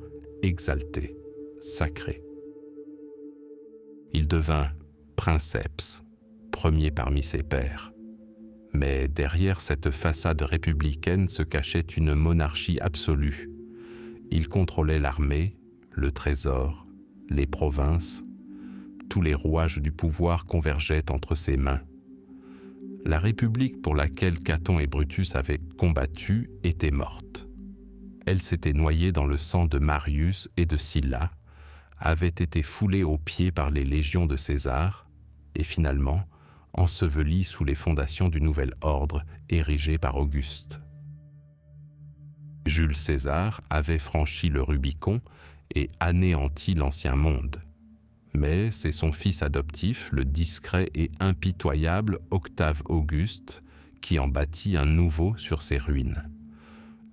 exalté, sacré. Il devint princeps, premier parmi ses pairs. Mais derrière cette façade républicaine se cachait une monarchie absolue. Il contrôlait l'armée, le trésor, les provinces. Tous les rouages du pouvoir convergeaient entre ses mains. La République pour laquelle Caton et Brutus avaient combattu était morte. Elle s'était noyée dans le sang de Marius et de Sylla, avait été foulée aux pieds par les légions de César et finalement ensevelie sous les fondations du nouvel ordre érigé par Auguste. Jules César avait franchi le Rubicon et anéanti l'ancien monde. Mais c'est son fils adoptif, le discret et impitoyable Octave Auguste, qui en bâtit un nouveau sur ses ruines.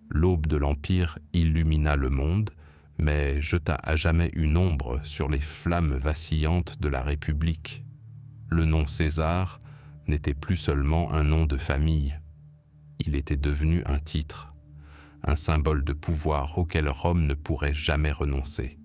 L'aube de l'Empire illumina le monde, mais jeta à jamais une ombre sur les flammes vacillantes de la République. Le nom César n'était plus seulement un nom de famille. Il était devenu un titre, un symbole de pouvoir auquel Rome ne pourrait jamais renoncer.